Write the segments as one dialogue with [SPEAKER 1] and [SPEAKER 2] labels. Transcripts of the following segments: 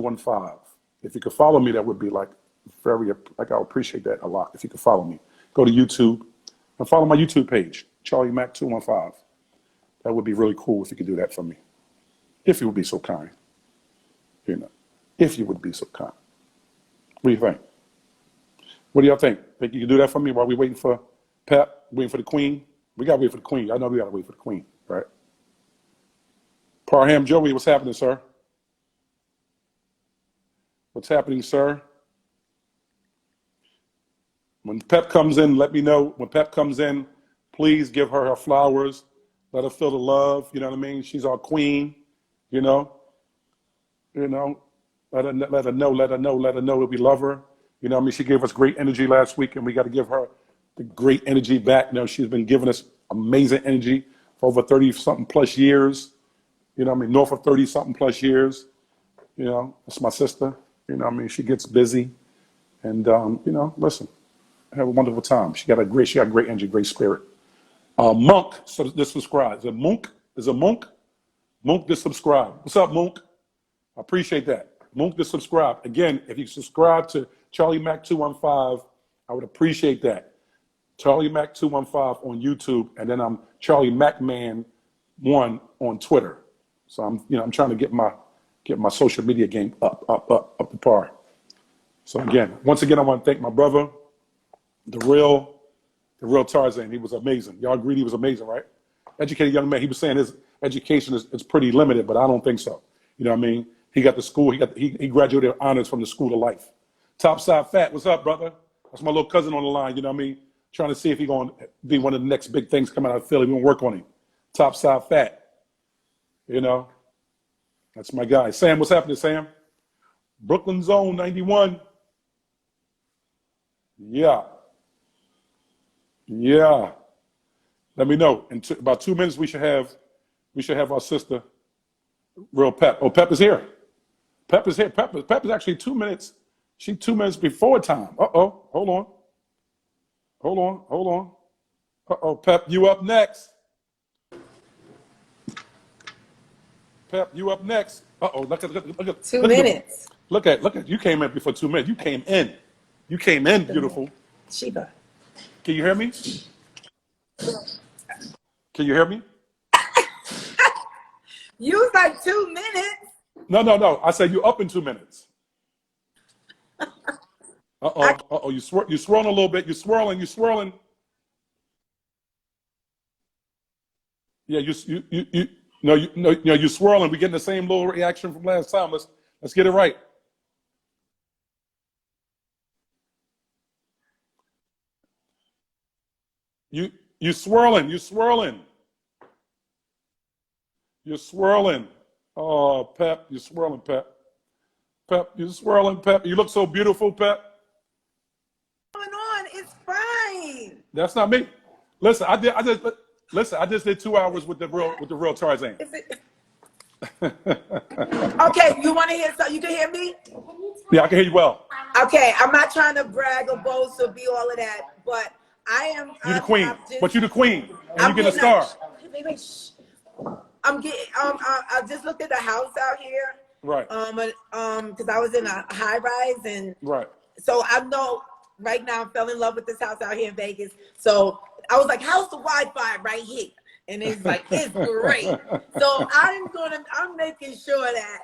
[SPEAKER 1] 215. If you could follow me, that would be like I would appreciate that a lot. If you could follow me, go to YouTube and follow my YouTube page, Charlie Mack 215. That would be really cool if you could do that for me. If you would be so kind, if you would be so kind. What do you think? What do y'all think? Think you can do that for me while we're waiting for Pep, waiting for the Queen? We got to wait for the Queen. I know we got to wait for the Queen, right? Parham Joey, what's happening, sir? What's happening, sir? When Pep comes in, let me know. When Pep comes in, please give her flowers. Let her feel the love. You know what I mean? She's our queen. You know. Let her know that we love her. You know what I mean? She gave us great energy last week, and we got to give her the great energy back. You know, she's been giving us amazing energy for over 30-something plus years. You know what I mean? North of 30-something plus years. You know, that's my sister. You know what I mean? She gets busy. And, listen, have a wonderful time. She got great energy, great spirit. Monk, so just subscribe. Is it Monk? Is it Monk? Monk, just subscribe. What's up, Monk? I appreciate that. Monk, just subscribe. Again, if you subscribe to Charlie Mack 215, I would appreciate that. Charlie Mack 215 on YouTube, and then I'm Charlie Mack Man 1 on Twitter. So I'm trying to get my social media game up to par. So again, once again, I want to thank my brother, the real Tarzan. He was amazing. Y'all agreed he was amazing, right? Educated young man. He was saying his education is pretty limited, but I don't think so. You know what I mean? He got the school. He graduated honors from the School of Life. Topside Fat, what's up, brother? That's my little cousin on the line. You know what I mean? Trying to see if he's going to be one of the next big things coming out of Philly. We're going to work on him. Topside Fat. You know, that's my guy. Sam, what's happening, Sam? Brooklyn Zone 91. Yeah. Let me know. In about 2 minutes, we should have our sister, real Pep. Oh, Pep is here. Pep is here. Pep is actually 2 minutes. She's 2 minutes before time. Uh-oh. Hold on. Uh-oh, Pep, you up next. Pep, you up next. Uh-oh, look at
[SPEAKER 2] 2 minutes.
[SPEAKER 1] Look at you came in before 2 minutes. You came in, beautiful.
[SPEAKER 2] Sheba.
[SPEAKER 1] Can you hear me? Can you hear me?
[SPEAKER 2] You was like 2 minutes.
[SPEAKER 1] No. I said you up in 2 minutes. Uh-oh. You swirling a little bit. You're swirling. Yeah, you're swirling. We're getting the same little reaction from last time. Let's get it right. You swirling. Oh, Pep, you're swirling, Pep. Pep, you're swirling, Pep. You look so beautiful, Pep.
[SPEAKER 2] What's going on? It's fine.
[SPEAKER 1] That's not me. Listen, I just did 2 hours with the real Tarzan.
[SPEAKER 2] Okay, you want to hear something? You can hear me?
[SPEAKER 1] Yeah, I can hear you well.
[SPEAKER 2] Okay, I'm not trying to brag or boast or be all of that, but I am.
[SPEAKER 1] You're the queen. But you're the queen. And you get a star.
[SPEAKER 2] I'm getting. I just looked at the house out here.
[SPEAKER 1] Right.
[SPEAKER 2] Because I was in a high rise, and
[SPEAKER 1] right.
[SPEAKER 2] So I know right now I fell in love with this house out here in Vegas. So I was like, "How's the Wi-Fi right here?" And it's like, "It's great." So I'm making sure that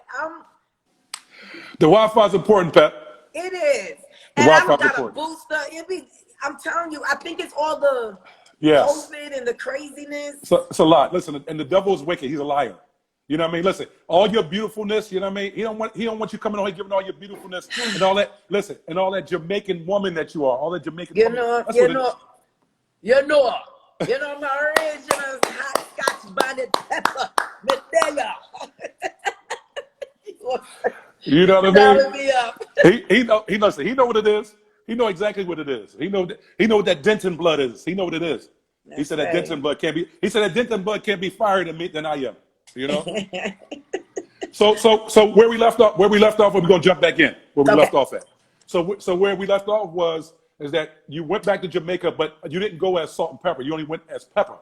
[SPEAKER 1] The Wi-Fi is important, Pep.
[SPEAKER 2] It is.
[SPEAKER 1] The
[SPEAKER 2] And I've
[SPEAKER 1] Wi-Fi
[SPEAKER 2] got a booster. I'm telling you, I think it's all the COVID and the craziness.
[SPEAKER 1] So it's a lot. Listen, and the devil is wicked. He's a liar. You know what I mean? Listen, all your beautifulness, you know what I mean? He don't want you coming on here giving all your beautifulness and all that. Listen, and all that Jamaican woman that you are, all that Jamaican woman.
[SPEAKER 2] You know, my original hot Scotch bonnet pepper, Medea.
[SPEAKER 1] You know what I mean? He know what it is. He know exactly what it is. He know what that Denton blood is. He know what it is. He said that Denton blood can't be. He said that Denton blood can't be fire than I am. You know. so where we left off, we're gonna jump back in where we left off at. So where we left off is that you went back to Jamaica, but you didn't go as Salt-N-Pepa. You only went as Pepper.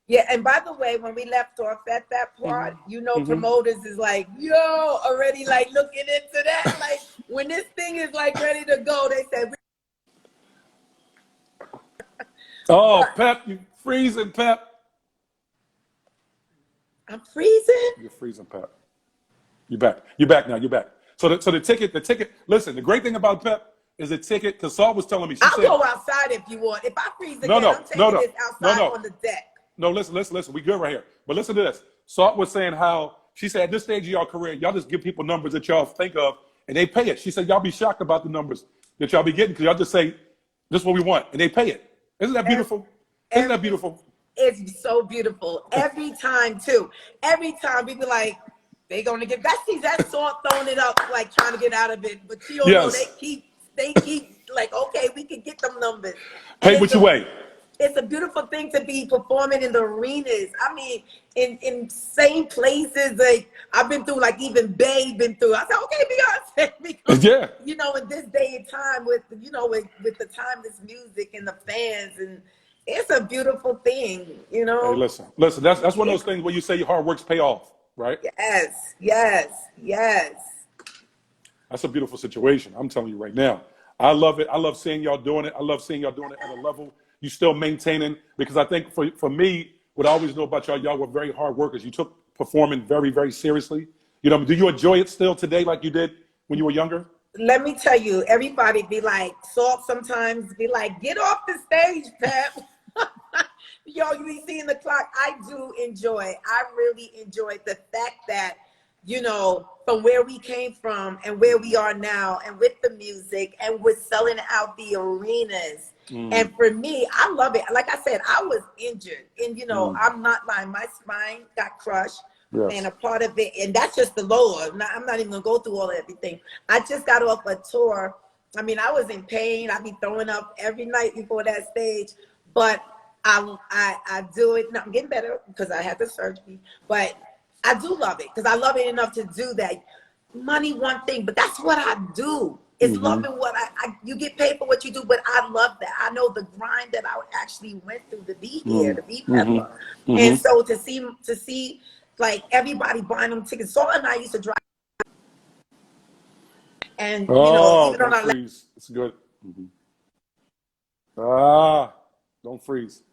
[SPEAKER 2] Yeah, and by the way, when we left off at that part, you know, promoters is like, yo, already like looking into that. Like when this thing is like ready to go, they said,
[SPEAKER 1] Oh, Pep, you freezing, Pep.
[SPEAKER 2] I'm freezing.
[SPEAKER 1] You're freezing, Pep. You back. You back now. You back. So the ticket. Listen, the great thing about Pep is the ticket. Because Saul was telling me,
[SPEAKER 2] I'll go outside if you want. If I freeze again, I'm taking this outside on the deck.
[SPEAKER 1] No, listen. We good right here. But listen to this. Salt was saying how she said at this stage of y'all career, y'all just give people numbers that y'all think of and they pay it. She said y'all be shocked about the numbers that y'all be getting because y'all just say, this is what we want, and they pay it. Isn't that beautiful? Isn't that beautiful?
[SPEAKER 2] It's so beautiful. Every time too. Every time we be like, they gonna get that Salt throwing it up, like trying to get out of it. But you don't know they keep like, okay, we can get them numbers.
[SPEAKER 1] Pay what you weigh.
[SPEAKER 2] It's a beautiful thing to be performing in the arenas. I mean, in same places. Like I've been through, like even Bay been through. I said, okay, Beyonce, because you know, in this day and time with with the timeless music and the fans, and it's a beautiful thing, you know.
[SPEAKER 1] Hey, listen. That's one of those things where you say your hard works pay off, right?
[SPEAKER 2] Yes.
[SPEAKER 1] That's a beautiful situation. I'm telling you right now. I love it. I love seeing y'all doing it. I love seeing y'all doing it at a level you still maintaining, because I think for me, what I always know about y'all were very hard workers. You took performing very, very seriously. You know, do you enjoy it still today like you did when you were younger?
[SPEAKER 2] Let me tell you, everybody be like, Salt sometimes be like, get off the stage, Pep. Yo, you be seeing the clock. I do enjoy. I really enjoyed the fact that, you know, from where we came from and where we are now, and with the music, and with selling out the arenas. And for me, I love it. Like I said, I was injured, and you know, I'm not lying. My spine got crushed, and a part of it, and that's just the lower. I'm not even gonna go through all of everything. I just got off a tour. I mean, I was in pain. I'd be throwing up every night before that stage, but I do it. Now I'm getting better because I had the surgery, but I do love it because I love it enough to do that. Money, one thing, but that's what I do. It's loving what you get paid for what you do, but I love that. I know the grind that I actually went through to be here, to be Peppa. And so to see like everybody buying them tickets. Saul and I used to drive, and you know, even on our
[SPEAKER 1] freeze. It's good. Don't freeze.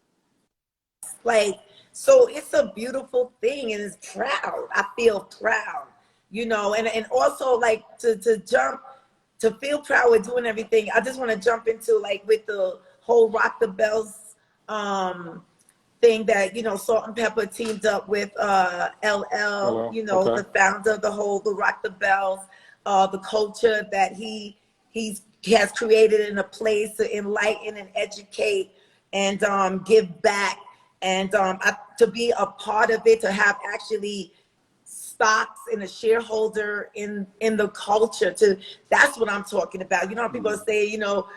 [SPEAKER 2] Like, so it's a beautiful thing, and it's proud. I feel proud, you know, and also like to feel proud with doing everything. I just want to jump into like with the whole Rock the Bells thing that, you know, Salt-N-Pepa teamed up with LL, you know, the founder of the Rock the Bells, the culture that he has created in a place to enlighten and educate and give back, and to be a part of it, to have actually stocks and a shareholder in the culture. That's what I'm talking about. You know how people say, you know,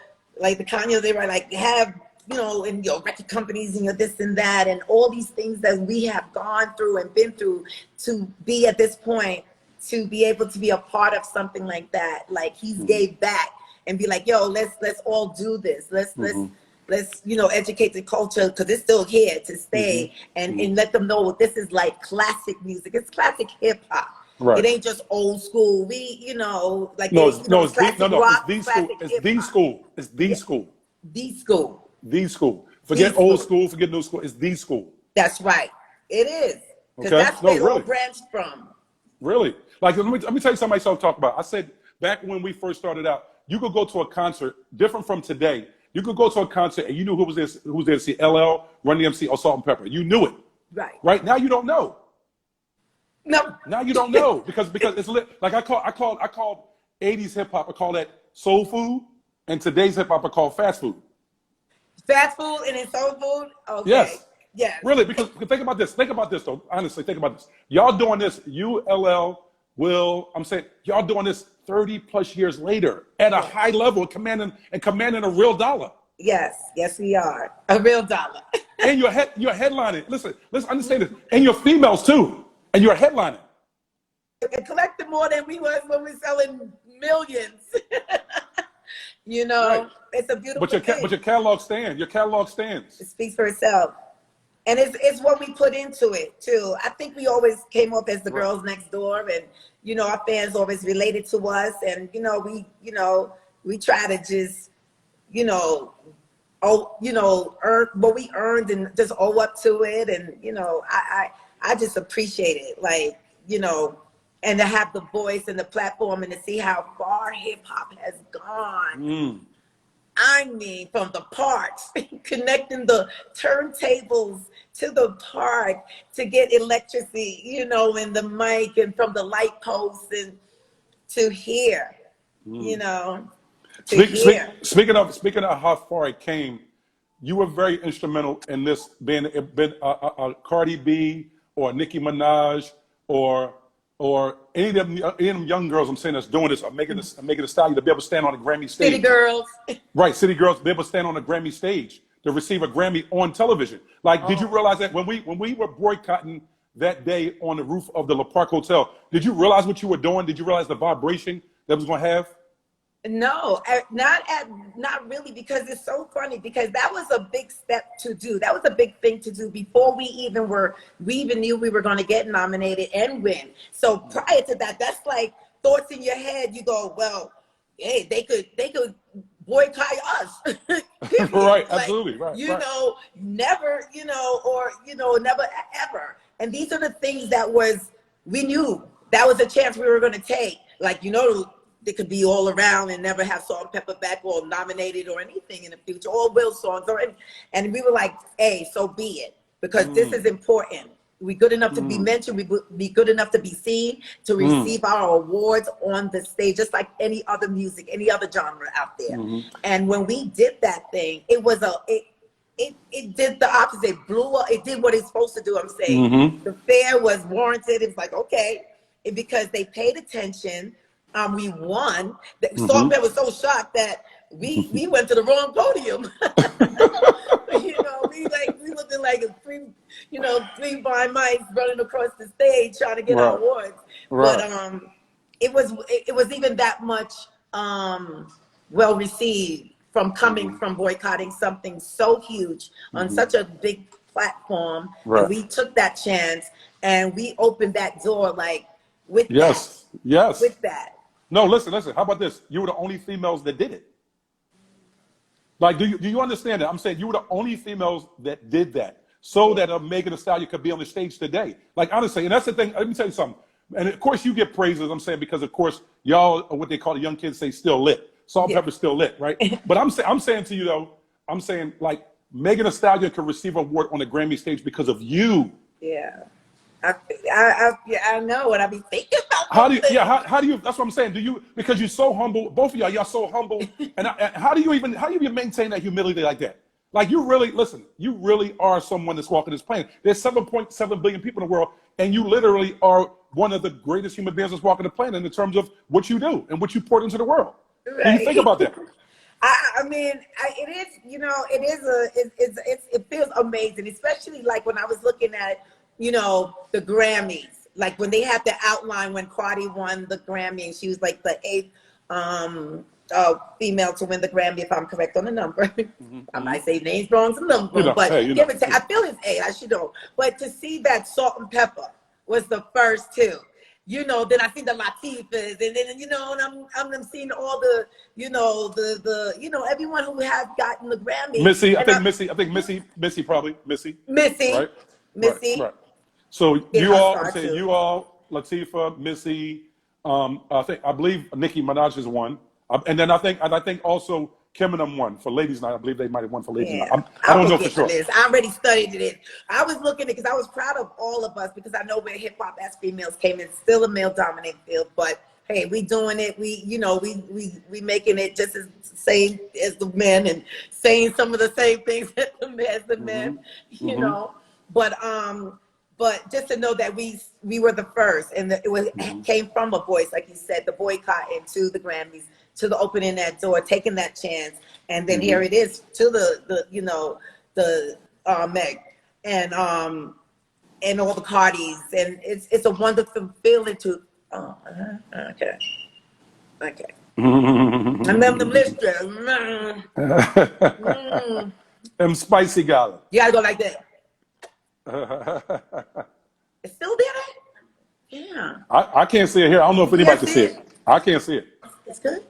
[SPEAKER 2] like the Kanye, they were like, have, you know, in your record companies and your this and that, and all these things that we have gone through and been through to be at this point, to be able to be a part of something like that. Like he's gave back and be like, yo, let's all do this. Let's you know, educate the culture, because it's still here to stay, and let them know this is like classic music. It's classic hip hop. Right. It ain't just old school. We, you know, like
[SPEAKER 1] it's the school. Forget old school, forget new school. It's the school.
[SPEAKER 2] That's right. It is. Because that's where it all branched from.
[SPEAKER 1] Really? Like, let me tell you something I started talking about. I said back when we first started out, you could go to a concert different from today. You could go to a concert and you knew who was there to see LL, Run DMC, or Salt-N-Pepa. You knew it.
[SPEAKER 2] Right.
[SPEAKER 1] Right now you don't know.
[SPEAKER 2] No.
[SPEAKER 1] Now you don't know because it's lit. Like I called 80s hip hop. I call that soul food, and today's hip hop I call fast food.
[SPEAKER 2] Fast food and it's soul food. Okay.
[SPEAKER 1] Yes.
[SPEAKER 2] Yes.
[SPEAKER 1] Really, because think about this. Think about this though. Honestly, think about this. Y'all doing this. You, LL, Will. I'm saying y'all doing this 30 plus years later at a high level, commanding a real dollar.
[SPEAKER 2] Yes, we are a real dollar.
[SPEAKER 1] And you're headlining. Listen, understand this. And you're females too. And you're headlining.
[SPEAKER 2] And collecting more than we was when we were selling millions. You know, It's a beautiful thing.
[SPEAKER 1] But your catalog stands. Your catalog stands.
[SPEAKER 2] It speaks for itself. And it's what we put into it too. I think we always came off as the
[SPEAKER 1] Right.
[SPEAKER 2] girls next door, and our fans always related to us, and we try to just earn what we earned and just owe up to it, and I just appreciate it, like and to have the voice and the platform and to see how far hip hop has gone. I mean, from the parks, connecting the turntables to the park to get electricity, and the mic, and from the light posts and to here, to here.
[SPEAKER 1] Speaking of how far it came, you were very instrumental in this being a Cardi B or Nicki Minaj or any of them young girls I'm saying that's doing this, or making a style to be able to stand on a Grammy stage.
[SPEAKER 2] City girls.
[SPEAKER 1] Right, city girls be able to stand on a Grammy stage to receive a Grammy on television. Like, did you realize that when we were boycotting that day on the roof of the La Park Hotel, did you realize what you were doing? Did you realize the vibration that was going to have?
[SPEAKER 2] No, not really, because it's so funny, because that was a big step to do. That was a big thing to do before we even knew we were going to get nominated and win. So prior to that, that's like thoughts in your head. You go, well, hey, they could boycott us.
[SPEAKER 1] Right,
[SPEAKER 2] like,
[SPEAKER 1] absolutely, right.
[SPEAKER 2] Never, never ever. And these are the things that we knew that was a chance we were going to take. Like, they could be all around and never have Salt-N-Pepa back or nominated or anything in the future, or Will songs, and we were like, hey, so be it, because this is important. We good enough to be mentioned. We be good enough to be seen, to receive our awards on the stage, just like any other music, any other genre out there. And when we did that thing, it was it did the opposite. It blew up. It did what it's supposed to do. I'm saying the fair was warranted. It was like, okay, because they paid attention. We won. Salt-N-Pepa was so shocked that we went to the wrong podium. We looking like three blind mice running across the stage trying to get our awards. Right. But it was even that much well received from coming from boycotting something so huge on such a big platform. Right. And we took that chance and we opened that door with that.
[SPEAKER 1] No, listen. How about this? You were the only females that did it. Like, do you understand that? I'm saying you were the only females that did that, so that a Megan Thee Stallion could be on the stage today. Like, honestly, and that's the thing. Let me tell you something. And of course, you get praises. I'm saying because of course y'all are what they call the young kids say still lit. Salt-N-Pepa's still lit, right? But I'm saying to you though, I'm saying like Megan Thee Stallion could receive an award on the Grammy stage because of you.
[SPEAKER 2] Yeah. I know what I be thinking about.
[SPEAKER 1] How do you, that's what I'm saying. Because you're so humble, both of y'all so humble. And how do you even maintain that humility like that? Like, you really are someone that's walking this planet. There's 7.7 billion people in the world, and you literally are one of the greatest human beings that's walking the planet in terms of what you do and what you pour into the world. Right. Do you think about that?
[SPEAKER 2] I mean, it is, it feels amazing, especially like when I was looking at, the Grammys, like when they had the outline when Cardi won the Grammy, and she was like the 8th female to win the Grammy, if I'm correct on the number. I might say names wrong, some number, but give it to, I feel it's 8, I should know. But to see that Salt-N-Pepa was the first two, then I see the Latifahs, and then and I'm seeing all the everyone who has gotten the Grammy.
[SPEAKER 1] Missy, I think Missy probably Missy,
[SPEAKER 2] right? Missy.
[SPEAKER 1] Right. So you all, Latifah, Missy, I believe Nicki Minaj is one, and then I think also Kim and them won for Ladies Night. I believe they might have won for Ladies Night. I don't know for sure.
[SPEAKER 2] I already studied it. I was looking at it because I was proud of all of us, because I know where hip hop as females came in, still a male dominated field, but hey, we doing it. We making it just as same as the men and saying some of the same things as the men, But just to know that we were the first, and it came from a voice, like you said, the boycott into the Grammys, to the opening that door, taking that chance, and then here it is to the Meg and all the Cardis, and it's a wonderful feeling to. Okay. And then the listeners.
[SPEAKER 1] Them spicy gala.
[SPEAKER 2] You gotta go like that. It's still there? Yeah.
[SPEAKER 1] I can't see it here. I don't know if anybody can see it. I can't see it.
[SPEAKER 2] It's good.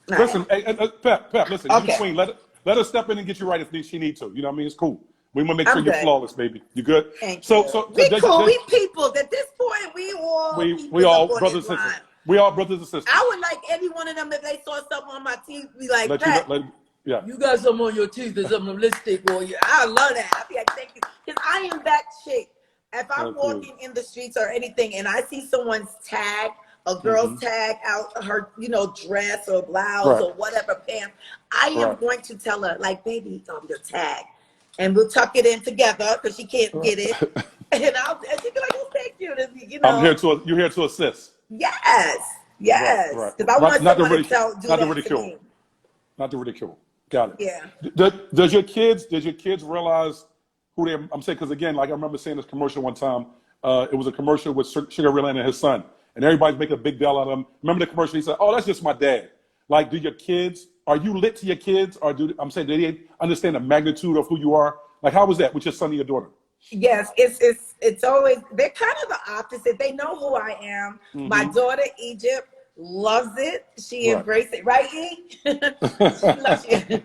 [SPEAKER 1] Listen, hey, Pep, listen,
[SPEAKER 2] Okay.
[SPEAKER 1] you queen. Let her step in and get you right if she needs to. You know what I mean? It's cool. We want to make sure
[SPEAKER 2] I'm
[SPEAKER 1] you're
[SPEAKER 2] good.
[SPEAKER 1] flawless, baby. You good?
[SPEAKER 2] Thank
[SPEAKER 1] so,
[SPEAKER 2] you.
[SPEAKER 1] So,
[SPEAKER 2] we cool. We people. At this point, we all
[SPEAKER 1] brothers and sisters. We all brothers and sisters.
[SPEAKER 2] I would like any one of them if they saw something on my teeth, be like,
[SPEAKER 1] yeah.
[SPEAKER 2] You got something on your teeth or something lipstick on you. I love that. I'd be like, thank you. Because I am that chick. If I'm walking in the streets or anything and I see someone's tag, a girl's tag out her, dress or blouse or whatever pants, I am going to tell her, like, baby, your tag. And we'll tuck it in together because she can't get it. And she'll be like, oh, thank you.
[SPEAKER 1] You're here to assist.
[SPEAKER 2] Yes.
[SPEAKER 1] Right.
[SPEAKER 2] Because I want someone to do that
[SPEAKER 1] ridicule.
[SPEAKER 2] to me.
[SPEAKER 1] Not to ridicule. Got it.
[SPEAKER 2] Yeah.
[SPEAKER 1] Does your kids realize who they are? I'm saying, because again, like I remember seeing this commercial one time. It was a commercial with Sugar Ray Leonard and his son. And everybody's making a big deal out of him. Remember the commercial? He said, oh, that's just my dad. Like, are you lit to your kids? Or do they understand the magnitude of who you are? Like, how was that with your son and your daughter?
[SPEAKER 2] Yes, it's always, they're kind of the opposite. They know who I am. My daughter, Egypt, loves it. She embraces it. Right, E? She loves it.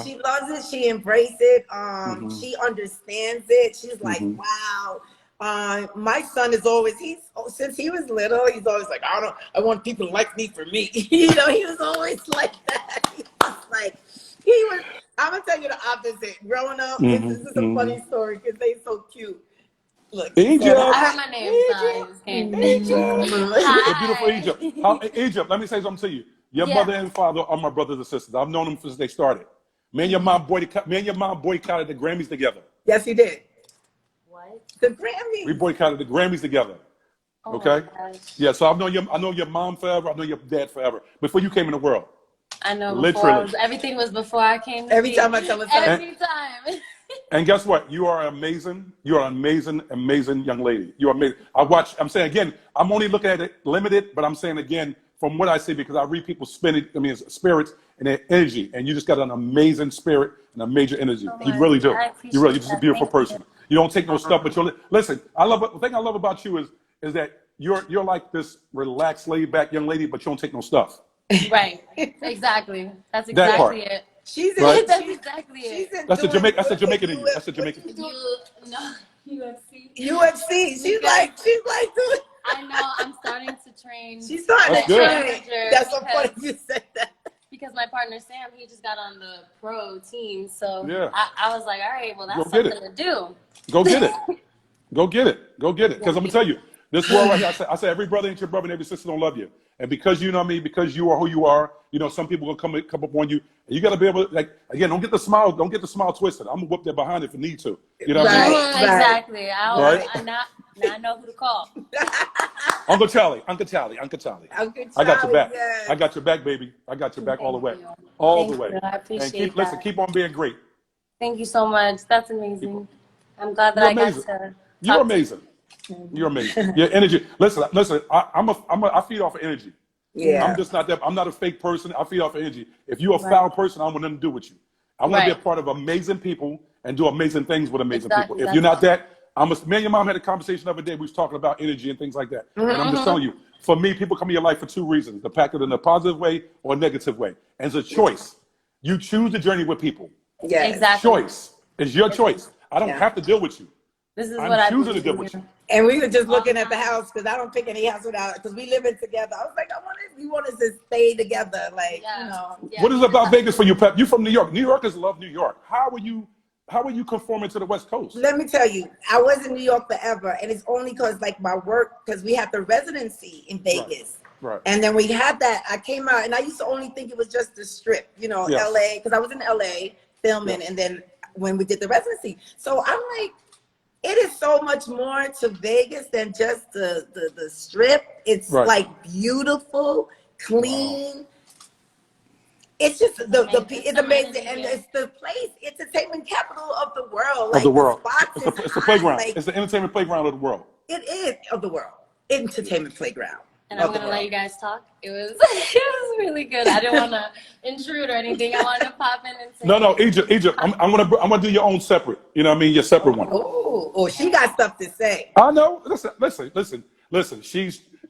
[SPEAKER 2] She loves it. She embraces it. She understands it. She's like, wow. My son is always, since he was little, he's always like, I want people to like me for me. He was always like that. I'm going to tell you the opposite. Growing up, this is a funny story because they're so cute. Look,
[SPEAKER 1] Egypt.
[SPEAKER 3] I heard my name.
[SPEAKER 1] Beautiful Egypt. Egypt, let me say something to you. Your mother and father are my brothers and sisters. I've known them since they started. Me and your mom boycotted the Grammys together.
[SPEAKER 2] Yes, he did.
[SPEAKER 3] What?
[SPEAKER 2] The Grammys.
[SPEAKER 1] We boycotted the Grammys together.
[SPEAKER 3] Oh
[SPEAKER 1] okay? Yeah, so I know your mom forever. I know your dad forever. Before you came in the world.
[SPEAKER 3] I know.
[SPEAKER 1] Literally.
[SPEAKER 3] Everything was before I came.
[SPEAKER 2] Every time I tell her something.
[SPEAKER 3] Every time.
[SPEAKER 1] And guess what? You are amazing. You are an amazing, amazing young lady. You are amazing. I'm saying again, I'm only looking at it limited, but I'm saying again, from what I see, because I read people's spirits and their energy, and you just got an amazing spirit and a major energy.
[SPEAKER 3] Oh,
[SPEAKER 1] you really do. You're just a beautiful
[SPEAKER 3] Thank
[SPEAKER 1] person. You don't take no stuff, but listen. The thing I love about you is that you're like this relaxed, laid back young lady, but you don't take no stuff.
[SPEAKER 3] Right. Exactly. That's exactly it.
[SPEAKER 2] That's
[SPEAKER 3] exactly it.
[SPEAKER 1] That's the Jamaican in you. That's the Jamaican.
[SPEAKER 3] No, UFC.
[SPEAKER 2] She's like doing.
[SPEAKER 3] I know. I'm starting to train.
[SPEAKER 2] She's starting
[SPEAKER 1] That's
[SPEAKER 2] to
[SPEAKER 1] good.
[SPEAKER 2] train. That's so funny you said that.
[SPEAKER 3] Because my partner Sam, he just got on the pro team, so
[SPEAKER 1] Yeah.
[SPEAKER 3] I was like, all right, well, that's
[SPEAKER 1] Go get
[SPEAKER 3] something to do.
[SPEAKER 1] Go get it. Go get it. Go get it. Because I'm gonna tell you, this world right here, I say every brother ain't your brother and every sister don't love you. And because you know what I mean, because you are who you are, some people will come up on you. And you gotta be able to, again, don't get the smile twisted. I'm gonna whoop that behind if you need to. You know what I mean?
[SPEAKER 3] Exactly.
[SPEAKER 1] Right.
[SPEAKER 3] Now I know who to call.
[SPEAKER 1] Uncle Charlie. I got your back.
[SPEAKER 2] Yes.
[SPEAKER 1] I got your back, baby. I got your back all the way.
[SPEAKER 3] you.
[SPEAKER 1] All
[SPEAKER 3] Thank
[SPEAKER 1] the way.
[SPEAKER 3] you. I appreciate
[SPEAKER 1] and keep on being great.
[SPEAKER 3] Thank you so much. That's amazing. I'm glad that I got to.
[SPEAKER 1] You're amazing. You're amazing. Your energy. Listen. I feed off of energy.
[SPEAKER 2] Yeah.
[SPEAKER 1] I'm just not that. I'm not a fake person. I feed off of energy. If you're a foul person, I want nothing to do with you. I want to be a part of amazing people and do amazing things with amazing people. If you're not that, me and your mom had a conversation the other day. We was talking about energy and things like that. And I'm just telling you, for me, people come in your life for two reasons: to pack it in a positive way or a negative way. And it's a choice. You choose the journey with people.
[SPEAKER 2] Yes.
[SPEAKER 3] Exactly.
[SPEAKER 1] Choice. It's your choice. I don't have to deal with you.
[SPEAKER 3] This is
[SPEAKER 1] I'm
[SPEAKER 3] what
[SPEAKER 1] choosing to deal with you.
[SPEAKER 2] And we were just looking at the house because I don't pick any house without because we live in together. I was like, we want us to stay together,
[SPEAKER 3] Yeah.
[SPEAKER 1] What is it about Vegas for you, Pep? You from New York. New Yorkers love New York. How are you conforming to the West Coast?
[SPEAKER 2] Let me tell you, I was in New York forever, and it's only because my work, because we had the residency in Vegas.
[SPEAKER 1] Right.
[SPEAKER 2] And then we had that. I came out, and I used to only think it was just the strip, LA, because I was in LA filming, and then when we did the residency. So I'm like, it is so much more to Vegas than just the strip. It's like beautiful, clean. Wow. It's just it's amazing, and it's the place, entertainment capital of the world.
[SPEAKER 1] Of the world.
[SPEAKER 2] It's
[SPEAKER 1] the playground. It's the entertainment playground of the world.
[SPEAKER 2] It is of the world. Entertainment playground.
[SPEAKER 3] And I'm gonna let you guys talk. It was it was really good. I didn't want to intrude or anything. I wanted to pop in and say.
[SPEAKER 1] No, Egypt. I'm gonna do your own separate. You know what I mean? Your separate one.
[SPEAKER 2] Oh, she got stuff to say.
[SPEAKER 1] I know. Listen.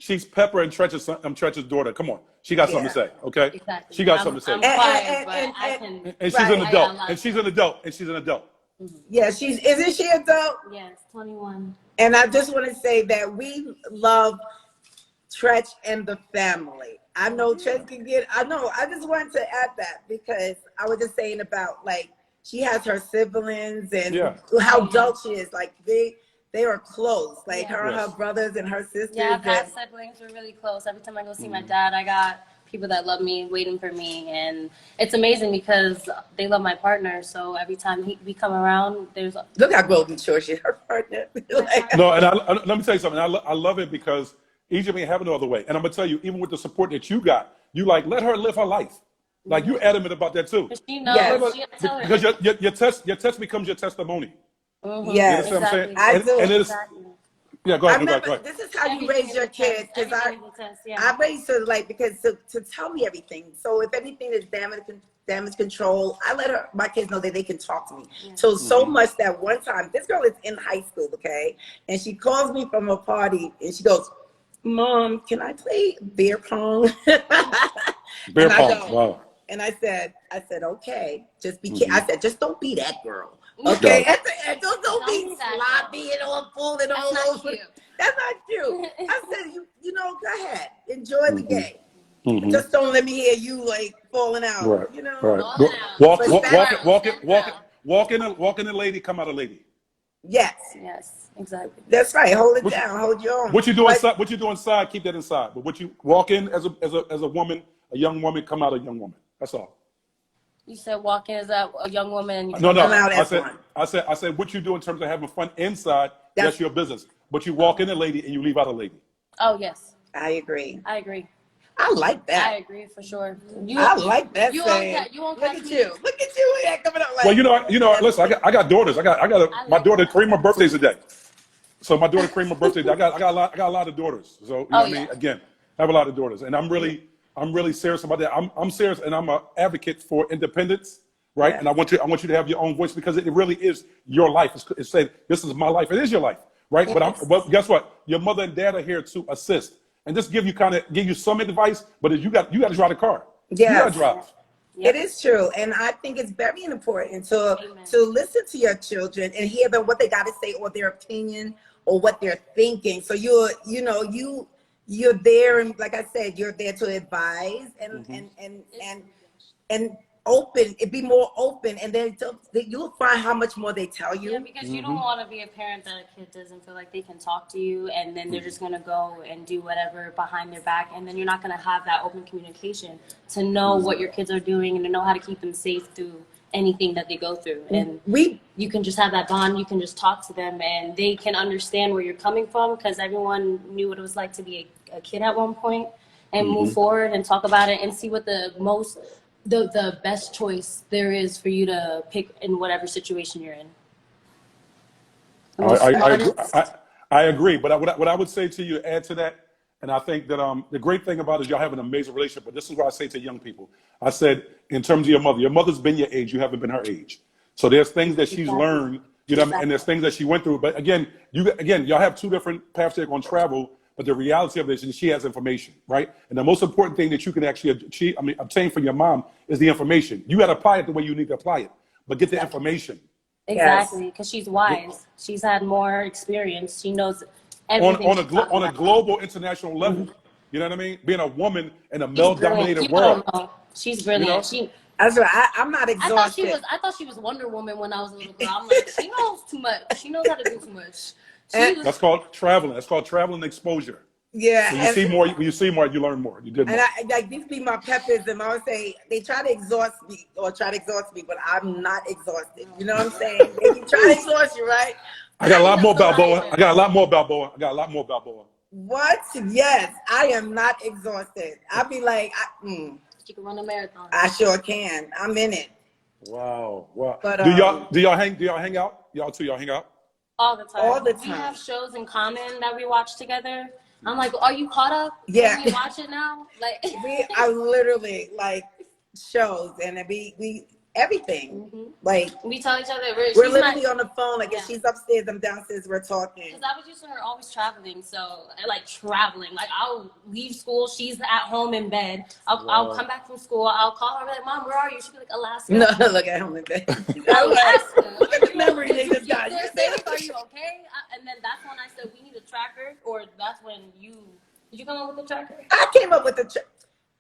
[SPEAKER 1] She's Pepper and Tretch's daughter. Come on, she got something to say. Okay,
[SPEAKER 3] Exactly.
[SPEAKER 1] she got something to say.
[SPEAKER 3] I'm quiet, but I can.
[SPEAKER 1] And she's an adult. And she's an adult. And she's an adult.
[SPEAKER 2] Yeah, isn't she adult?
[SPEAKER 3] Yes, 21.
[SPEAKER 2] And I just want to say that we love Tretch and the family. I know Tretch can get. I just wanted to add that because I was just saying about like she has her siblings and how adult she is. Like they are close. Like her and her brothers and her sisters.
[SPEAKER 3] Yeah, past siblings were really close. Every time I go see my dad, I got people that love me waiting for me, and it's amazing because they love my partner. So every time we come around, there's
[SPEAKER 2] look how golden short she is, her partner.
[SPEAKER 1] No, and let me tell you something. I love it because Egypt ain't having no other way. And I'm gonna tell you, even with the support that you got, you like let her live her life. Like you adamant about that too.
[SPEAKER 3] She knows.
[SPEAKER 2] Yes.
[SPEAKER 1] Because your test becomes your testimony.
[SPEAKER 2] Mm-hmm.
[SPEAKER 1] Yeah, you know
[SPEAKER 3] exactly.
[SPEAKER 1] what I'm saying? And it's, yeah, go ahead. Go ahead.
[SPEAKER 2] This is how you raise your kids because I raised her like because to tell me everything. So if anything is damage control, I let my kids know that they can talk to me. Yeah. So much that one time this girl is in high school, okay, and she calls me from a party and she goes, "Mom, can I play beer pong?"
[SPEAKER 1] Beer pong. Wow.
[SPEAKER 2] And I said, okay, just be I said, just don't be that girl. Okay, don't be sloppy and all falling all over. That's not you. I said, you know, go ahead, enjoy the game. Mm-hmm. Just don't let me hear you like falling out.
[SPEAKER 1] Right.
[SPEAKER 2] You know,
[SPEAKER 1] walk in a lady, come out a lady.
[SPEAKER 2] Yes,
[SPEAKER 3] exactly.
[SPEAKER 2] That's right. Hold it down. Hold your own.
[SPEAKER 1] What you do inside? What you do inside? Keep that inside. But what you walk in as a woman, a young woman, come out a young woman. That's all.
[SPEAKER 3] You said walk in as a young woman and you
[SPEAKER 2] come out as
[SPEAKER 1] one. I said what you do in terms of having fun inside, that's your business. But you walk in a lady and you leave out a lady.
[SPEAKER 3] Oh, yes.
[SPEAKER 2] I agree. I like that.
[SPEAKER 3] I agree for sure.
[SPEAKER 2] I like that.
[SPEAKER 3] You won't
[SPEAKER 2] look at you. Look at you. Yeah, coming up like.
[SPEAKER 1] Well, you know. Listen, I got daughters. My daughter Kareem, birthday's today. So my daughter Kareem, birthday. I got a lot of daughters. So you know what I mean. Again, I have a lot of daughters, and I'm really serious about that. I'm serious, and I'm an advocate for independence, right? Yeah. And I want you to have your own voice because it really is your life. It's saying this is my life. It is your life, right? Yes. But guess what? Your mother and dad are here to assist and just give you some advice. But you got to drive the car.
[SPEAKER 2] Yeah,
[SPEAKER 1] you got to drive.
[SPEAKER 2] Yep. It is true, and I think it's very important to listen to your children and hear them what they got to say or their opinion or what they're thinking. So you're there, and like I said, you're there to advise and open. It be more open, and then you'll find how much more they tell you.
[SPEAKER 3] Yeah, because you don't want to be a parent that a kid doesn't feel like they can talk to you, and then they're just gonna go and do whatever behind their back, and then you're not gonna have that open communication to know what your kids are doing and to know how to keep them safe through anything that they go through. And you can just have that bond. You can just talk to them, and they can understand where you're coming from because everyone knew what it was like to be a kid at one point and move forward and talk about it and see what the best choice there is for you to pick in whatever situation you're in.
[SPEAKER 1] I agree, but what I would say to you, add to that, and I think that the great thing about it is y'all have an amazing relationship, but this is what I say to young people. I said, in terms of your mother's been your age, you haven't been her age. So there's things that she's learned, you know, and there's things that she went through. But again, y'all have two different paths that are going to travel. But the reality of this is she has information, right? And the most important thing that you can actually obtain from your mom is the information. You got to apply it the way you need to apply it, but get the information.
[SPEAKER 3] Exactly, because she's wise. She's had more experience. She knows everything.
[SPEAKER 1] On a global, international level. You know what I mean? Being a woman in a male-dominated world.
[SPEAKER 3] She's brilliant.
[SPEAKER 1] You know?
[SPEAKER 2] That's right. I'm not exhausted.
[SPEAKER 3] I thought she was Wonder Woman when I was a little girl. I'm like, she knows too much. She knows how to do too much.
[SPEAKER 1] That's called traveling. That's called traveling exposure.
[SPEAKER 2] Yeah.
[SPEAKER 1] So you see more, you learn more. You did more.
[SPEAKER 2] And like these be my peppers, and I would say they try to exhaust me, but I'm not exhausted. You know what I'm saying? They keep trying to exhaust you, right?
[SPEAKER 1] I got a lot more Balboa. I got a lot more Balboa.
[SPEAKER 2] What? Yes, I am not exhausted. I'll be like,
[SPEAKER 3] you can run a marathon.
[SPEAKER 2] I sure can. I'm in it.
[SPEAKER 1] Wow.
[SPEAKER 2] But
[SPEAKER 1] do y'all hang out? Y'all hang out?
[SPEAKER 3] All the time.
[SPEAKER 2] All the time.
[SPEAKER 3] We have shows in common that we watch together. I'm like, are you caught up?
[SPEAKER 2] Yeah.
[SPEAKER 3] Can you watch it now? Like
[SPEAKER 2] We are literally like shows and we everything. Like
[SPEAKER 3] we tell each other
[SPEAKER 2] we're
[SPEAKER 3] she's
[SPEAKER 2] literally
[SPEAKER 3] not,
[SPEAKER 2] on the phone. Like if she's upstairs, I'm downstairs. We're talking.
[SPEAKER 3] because I was used to her always traveling, so like traveling. Like I'll leave school, she's at home in bed. I'll come back from school, I'll call her like, Mom, where are you? She'll be like, Alaska.
[SPEAKER 2] No, look at him in bed.
[SPEAKER 3] Alaska.
[SPEAKER 2] Look at the memory they just got.
[SPEAKER 3] They're saying, are you okay? And then that's when I said we need a tracker, or that's when did you come up with the tracker?
[SPEAKER 2] I came up with the.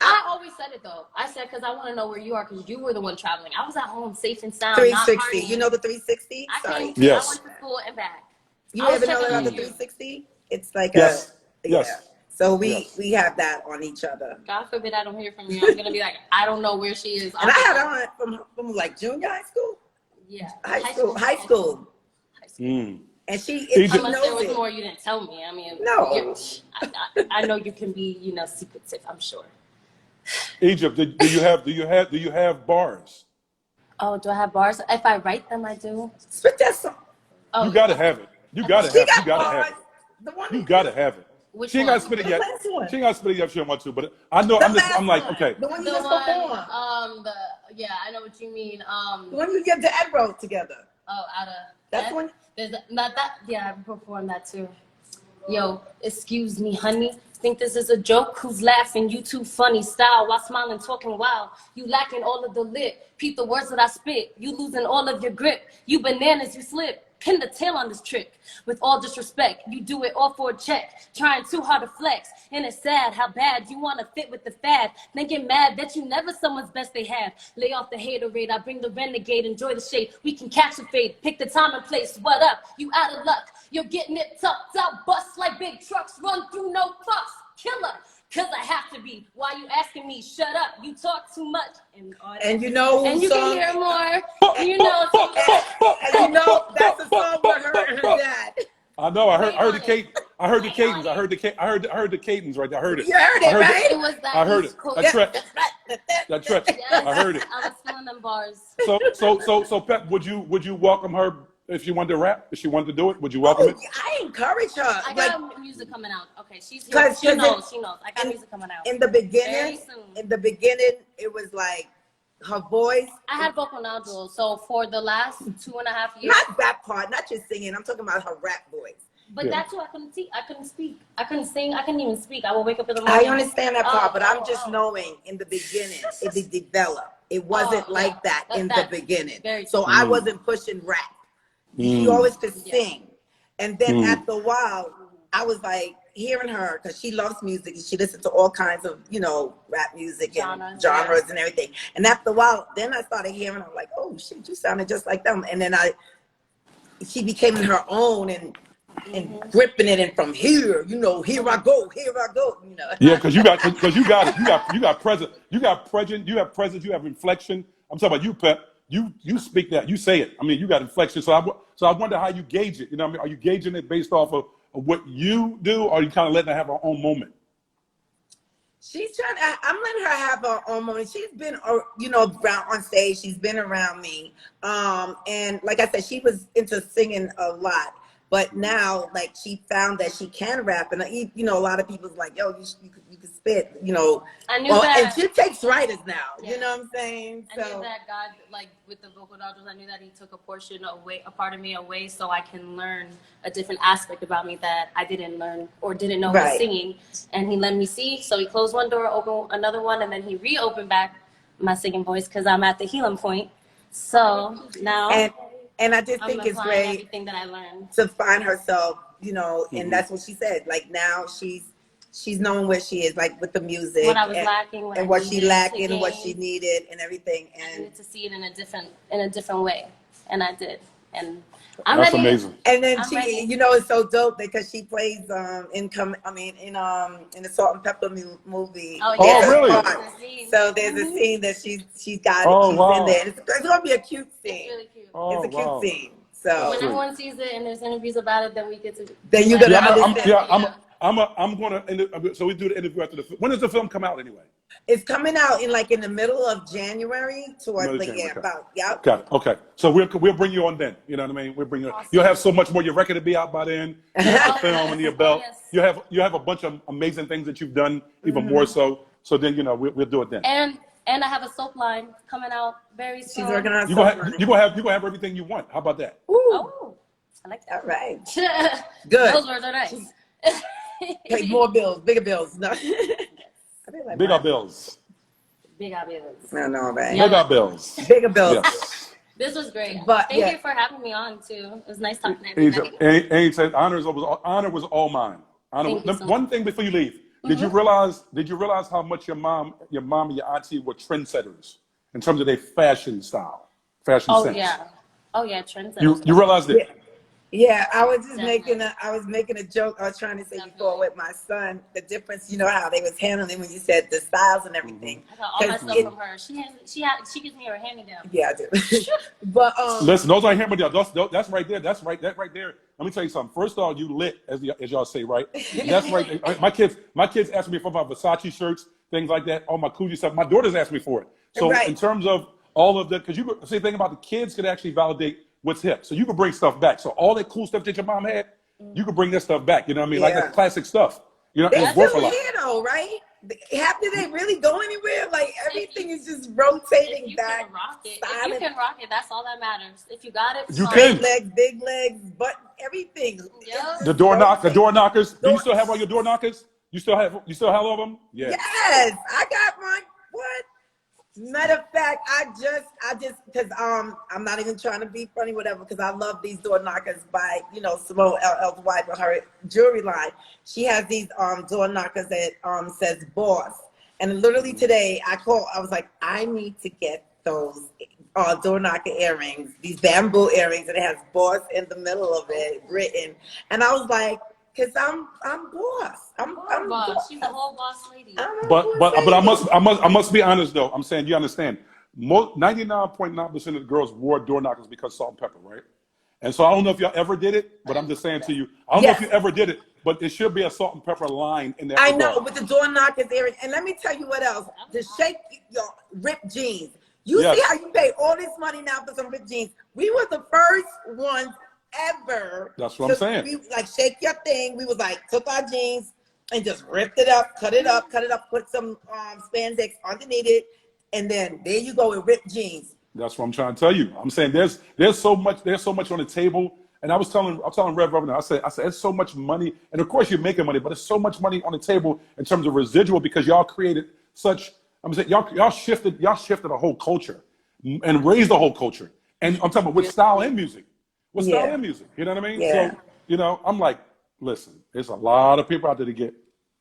[SPEAKER 3] I always said it though. I said because I want to know where you are because you were the one traveling. I was at home safe and sound.
[SPEAKER 2] 360.
[SPEAKER 3] Not
[SPEAKER 2] you know the 360?
[SPEAKER 3] Sorry.
[SPEAKER 1] Yes.
[SPEAKER 3] I went to school and back.
[SPEAKER 2] You ever know about the 360? It's like
[SPEAKER 1] Yes.
[SPEAKER 2] a
[SPEAKER 1] Yes.
[SPEAKER 2] So we have that on each other.
[SPEAKER 3] God forbid I don't hear from you. I'm gonna be like, I don't know where she is.
[SPEAKER 2] And I had on from like junior high school.
[SPEAKER 3] Yeah.
[SPEAKER 2] High school.
[SPEAKER 1] Mm.
[SPEAKER 2] And she
[SPEAKER 1] Egypt.
[SPEAKER 2] she
[SPEAKER 3] Unless
[SPEAKER 2] knows
[SPEAKER 3] there was
[SPEAKER 2] it.
[SPEAKER 3] more you didn't tell me. I mean,
[SPEAKER 2] No.
[SPEAKER 3] I know you can be, secretive. I'm sure.
[SPEAKER 1] Egypt, do you have bars?
[SPEAKER 3] Oh, do I have bars? If I write them, I do.
[SPEAKER 2] Spit that song.
[SPEAKER 3] Oh,
[SPEAKER 1] You gotta have it. You gotta
[SPEAKER 2] She
[SPEAKER 1] have
[SPEAKER 2] got
[SPEAKER 1] you gotta
[SPEAKER 2] bars.
[SPEAKER 1] have it.
[SPEAKER 2] The one
[SPEAKER 1] You gotta have it.
[SPEAKER 3] Which
[SPEAKER 1] She ain't
[SPEAKER 3] one?
[SPEAKER 1] gotta spit it
[SPEAKER 2] The
[SPEAKER 1] yet.
[SPEAKER 2] last one.
[SPEAKER 1] She ain't gotta spit it yet if she don't want to, but I know
[SPEAKER 2] The
[SPEAKER 1] I'm
[SPEAKER 2] last
[SPEAKER 1] like,
[SPEAKER 2] one.
[SPEAKER 1] okay.
[SPEAKER 2] The one you
[SPEAKER 3] The
[SPEAKER 2] just
[SPEAKER 3] one,
[SPEAKER 2] performed.
[SPEAKER 3] yeah, I know what you mean.
[SPEAKER 2] The one you get the Ed wrote together.
[SPEAKER 3] Oh, out of
[SPEAKER 2] That's one.
[SPEAKER 3] There's not that. Yeah, I performed that too. Yo, excuse me, honey. Think this is a joke? Who's laughing? You too funny. Style while smiling, talking wild. You lacking all of the lip. Peep the words that I spit. You losing all of your grip. You bananas, you slip. Pin the tail on this trick. With all disrespect, you do it all for a check. Trying too hard to flex. And it's sad how bad you want to fit with the fad. Then get mad that you never someone's best they have. Lay off the haterade. I bring the renegade. Enjoy the shade. We can catch a fade. Pick the time and place. What up? You out of luck. You're getting it tucked out. Bust like big trucks. Run through no fucks. Killer. Cause I have to be. Why you asking me? Shut up. You talk too much.
[SPEAKER 2] And you know
[SPEAKER 3] and you
[SPEAKER 2] song,
[SPEAKER 3] can hear more. You know.
[SPEAKER 2] and you know that's a song with her and her dad.
[SPEAKER 1] I know. I heard the cadence. I heard the cadence. I heard the cadence right there. I heard it.
[SPEAKER 2] You heard it, right?
[SPEAKER 3] It was that.
[SPEAKER 1] I heard it.
[SPEAKER 3] East Coast-
[SPEAKER 1] That track.
[SPEAKER 2] That's right.
[SPEAKER 1] That track.
[SPEAKER 3] Yes,
[SPEAKER 1] I heard it.
[SPEAKER 3] I was feeling them bars.
[SPEAKER 1] So Pep, would you welcome her if she wanted to rap? If she wanted to do it, would you welcome it?
[SPEAKER 2] I encourage her.
[SPEAKER 3] I
[SPEAKER 2] Like,
[SPEAKER 3] got music coming out. Okay, she's here. She knows. I got music coming out.
[SPEAKER 2] in the
[SPEAKER 3] Very
[SPEAKER 2] beginning,
[SPEAKER 3] soon.
[SPEAKER 2] it was like her voice.
[SPEAKER 3] I had vocal nodules, so for the last 2.5 years.
[SPEAKER 2] Not that part, not just singing. I'm talking about her rap voice.
[SPEAKER 3] But
[SPEAKER 1] Yeah.
[SPEAKER 3] that's what I couldn't see. I couldn't speak. I couldn't sing. I couldn't even speak. I would wake up in the morning.
[SPEAKER 2] I understand that part, but I'm just
[SPEAKER 3] oh.
[SPEAKER 2] knowing in the beginning it developed. It wasn't like
[SPEAKER 3] yeah.
[SPEAKER 2] that in the
[SPEAKER 3] That's
[SPEAKER 2] beginning.
[SPEAKER 3] very
[SPEAKER 2] So
[SPEAKER 3] true.
[SPEAKER 2] I wasn't pushing rap. She always could sing. And then after a while, I was like hearing her because she loves music and she listens to all kinds of, rap music and genres and everything. And after a while, then I started hearing her like, oh shit, you sounded just like them. And then she became her own and gripping it, and from here, here I go.
[SPEAKER 1] Yeah, because you got it. You got present. You have inflection. I'm talking about you, Pep. You speak that. You say it. I mean, you got inflection. So I wonder how you gauge it. Are you gauging it based off of what you do, or are you kind of letting her have her own moment?
[SPEAKER 2] I'm letting her have her own moment. She's been, around on stage. She's been around me. And like I said, she was into singing a lot. But now, like, she found that she can rap, and a lot of people's like, "Yo, you can spit,"
[SPEAKER 3] I knew that.
[SPEAKER 2] And she takes writers now.
[SPEAKER 3] Yeah.
[SPEAKER 2] You know what I'm saying?
[SPEAKER 3] I knew that God, like with the vocal nodules, I knew that He took a part of me away, so I can learn a different aspect about me that I didn't learn or didn't know was singing. And He let me see. So He closed one door, opened another one, and then He reopened back my singing voice because I'm at the healing point. So now.
[SPEAKER 2] And I just think it's great
[SPEAKER 3] everything that I learned
[SPEAKER 2] to find herself, and that's what she said. Like now she's knowing where she is, like with the music,
[SPEAKER 3] what I was lacking,
[SPEAKER 2] and what she lacked and what she needed and everything. And
[SPEAKER 3] I needed to see it in a different way, and I did. And I'm
[SPEAKER 1] That's
[SPEAKER 3] ready.
[SPEAKER 1] amazing.
[SPEAKER 2] And then
[SPEAKER 3] I'm
[SPEAKER 2] she,
[SPEAKER 3] ready.
[SPEAKER 2] it's so dope because she plays in the Salt-N-Pepa movie.
[SPEAKER 3] Oh,
[SPEAKER 1] yeah.
[SPEAKER 2] There's a
[SPEAKER 1] Really?
[SPEAKER 2] part. So there's a scene that she's got.
[SPEAKER 1] Oh,
[SPEAKER 2] she's
[SPEAKER 1] wow.
[SPEAKER 2] in there. It's gonna be a cute scene.
[SPEAKER 3] It's really cute.
[SPEAKER 1] Oh,
[SPEAKER 2] It's a cute
[SPEAKER 1] wow.
[SPEAKER 2] scene. So
[SPEAKER 3] When everyone sees it and there's interviews about it, then we get to.
[SPEAKER 2] then you're gonna understand.
[SPEAKER 1] I'm gonna. So we do the interview after the film. When does the film come out anyway?
[SPEAKER 2] It's coming out in the middle of January towards
[SPEAKER 1] Another
[SPEAKER 2] like
[SPEAKER 1] January,
[SPEAKER 2] yeah,
[SPEAKER 1] okay.
[SPEAKER 2] about yep.
[SPEAKER 1] Got it. Okay. So we'll bring you on then. You know what I mean? We'll bring you.
[SPEAKER 3] Awesome.
[SPEAKER 1] You'll have so much more. Your record will be out by then. You have the film under your belt.
[SPEAKER 3] Yes.
[SPEAKER 1] You have a bunch of amazing things that you've done, even more so. So then we'll do it then.
[SPEAKER 3] And I have a soap line coming out very soon.
[SPEAKER 2] She's working on
[SPEAKER 1] You're gonna have everything you want. How about that?
[SPEAKER 2] Ooh.
[SPEAKER 3] Oh, I like
[SPEAKER 2] All
[SPEAKER 3] that.
[SPEAKER 2] right.
[SPEAKER 3] Good.
[SPEAKER 2] Good.
[SPEAKER 3] Those words are nice.
[SPEAKER 2] Pay more bills, bigger bills. No. I feel like
[SPEAKER 1] Bigger
[SPEAKER 2] mine.
[SPEAKER 1] bills.
[SPEAKER 3] Big bills.
[SPEAKER 2] I know, right?
[SPEAKER 3] Yeah.
[SPEAKER 1] Bigger bills.
[SPEAKER 2] Bigger bills.
[SPEAKER 1] Yes.
[SPEAKER 3] This was great.
[SPEAKER 2] But,
[SPEAKER 3] Thank
[SPEAKER 2] yeah.
[SPEAKER 3] you for having me on too. It was nice talking to everybody.
[SPEAKER 1] Anytime. Honor was all mine.
[SPEAKER 3] Thank you so
[SPEAKER 1] One
[SPEAKER 3] much.
[SPEAKER 1] thing before you leave. Did you realize how much your mom and your auntie were trendsetters in terms of their fashion style, fashion
[SPEAKER 3] Oh
[SPEAKER 1] sense?
[SPEAKER 3] yeah. Oh yeah, trends.
[SPEAKER 1] You realized it?
[SPEAKER 2] Yeah, I was just
[SPEAKER 3] Definitely.
[SPEAKER 2] making a joke. I was trying to say before with my son, the difference, how they was handling when you said the styles and everything.
[SPEAKER 3] I got all my
[SPEAKER 2] 'Cause
[SPEAKER 3] stuff
[SPEAKER 2] it-
[SPEAKER 3] from her. She gives me her hand me down.
[SPEAKER 2] Yeah, I do. But
[SPEAKER 1] Listen, those aren't hammer down. That's right there. That right there. Let me tell you something. First of all, you lit, as y'all say, right? That's right. My kids ask me for my Versace shirts, things like that, all my Coogee stuff. My daughters ask me for it. So
[SPEAKER 2] Right.
[SPEAKER 1] in terms of all of the, because you could say the thing about the kids could actually validate what's hip. So you could bring stuff back. So all that cool stuff that your mom had, you could bring that stuff back. You know what I mean? Like
[SPEAKER 2] Yeah.
[SPEAKER 1] that classic stuff.
[SPEAKER 2] they're
[SPEAKER 1] it's worth a
[SPEAKER 2] still
[SPEAKER 1] lot.
[SPEAKER 2] here though, right? Do they really go anywhere? Like everything is just rotating
[SPEAKER 3] If you
[SPEAKER 2] back.
[SPEAKER 3] can rock it,
[SPEAKER 2] styling.
[SPEAKER 3] if you can rock it, that's all that matters. If you got it,
[SPEAKER 1] You
[SPEAKER 3] fine.
[SPEAKER 1] can.
[SPEAKER 2] Big legs, but everything.
[SPEAKER 3] Yeah.
[SPEAKER 2] It's
[SPEAKER 1] The
[SPEAKER 2] just
[SPEAKER 1] door
[SPEAKER 2] rotating.
[SPEAKER 1] knockers. Do you still have all your door knockers? You still have all of them? Yeah.
[SPEAKER 2] Yes, I got my what? Matter of fact, I just because I'm not even trying to be funny, whatever, because I love these door knockers by Simone LL's wife with her jewelry line. She has these door knockers that says boss, and literally today I was like, I need to get those door knocker earrings, these bamboo earrings, and it has boss in the middle of it written, and I was like, because I'm boss. I'm
[SPEAKER 3] Boss. She's a whole boss lady.
[SPEAKER 1] But I must be honest though. I'm saying you understand. 99.9% of the girls wore door knockers because Salt-N-Pepa, right? And so I don't know if y'all ever did it, but I'm just saying to you, I don't know if you ever did it, but it should be a Salt-N-Pepa line in that.
[SPEAKER 2] I know, with the door knockers earring. And let me tell you what else. The shake your ripped jeans. You see how you pay all this money now for some ripped jeans. We were the first ones ever.
[SPEAKER 1] That's what I'm saying.
[SPEAKER 2] We shake your thing. We was like, took our jeans and just ripped it up, cut it up, put some spandex underneath it, and then there you go with ripped jeans.
[SPEAKER 1] That's what I'm trying to tell you. I'm saying there's so much on the table. And I was telling Rev Revenue, I said it's so much money, and of course you're making money, but it's so much money on the table in terms of residual because y'all created such. I'm saying y'all shifted a whole culture and raised the whole culture. And I'm talking about with style and music. With style and music. You know what I mean?
[SPEAKER 2] Yeah.
[SPEAKER 1] So, I'm like, listen, there's a lot of people out there to get.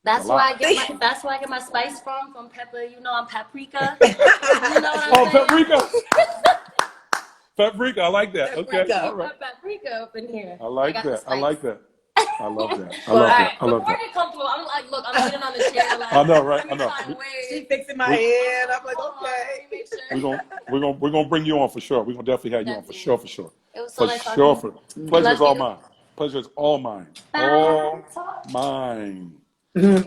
[SPEAKER 3] That's where I get my spice from pepper. I'm paprika. You know what I'm saying?
[SPEAKER 1] Paprika. Paprika, I like that. Okay.
[SPEAKER 2] Paprika.
[SPEAKER 1] All right.
[SPEAKER 3] Paprika up in here.
[SPEAKER 1] I like
[SPEAKER 3] got the
[SPEAKER 1] that. I
[SPEAKER 3] spice.
[SPEAKER 1] like that. I love that. I
[SPEAKER 3] All
[SPEAKER 1] love
[SPEAKER 3] right,
[SPEAKER 1] that. I love
[SPEAKER 3] before
[SPEAKER 1] that.
[SPEAKER 3] you come through, I'm like, look, I'm sitting on the chair. Like,
[SPEAKER 1] I know, right?
[SPEAKER 3] let
[SPEAKER 1] I
[SPEAKER 3] me
[SPEAKER 1] know.
[SPEAKER 3] find a way.
[SPEAKER 2] She fixing my hair, and I'm like,
[SPEAKER 3] Hold on, let
[SPEAKER 2] okay.
[SPEAKER 3] me make sure.
[SPEAKER 1] We're gonna bring you on for sure. We're gonna definitely have you on for sure.
[SPEAKER 3] It was so nice talking
[SPEAKER 1] For
[SPEAKER 3] to you.
[SPEAKER 1] pleasure is
[SPEAKER 3] Love
[SPEAKER 1] all
[SPEAKER 3] you.
[SPEAKER 1] mine. Pleasure is all mine.
[SPEAKER 3] Bye.
[SPEAKER 1] All
[SPEAKER 3] Talk.
[SPEAKER 1] mine. Wait a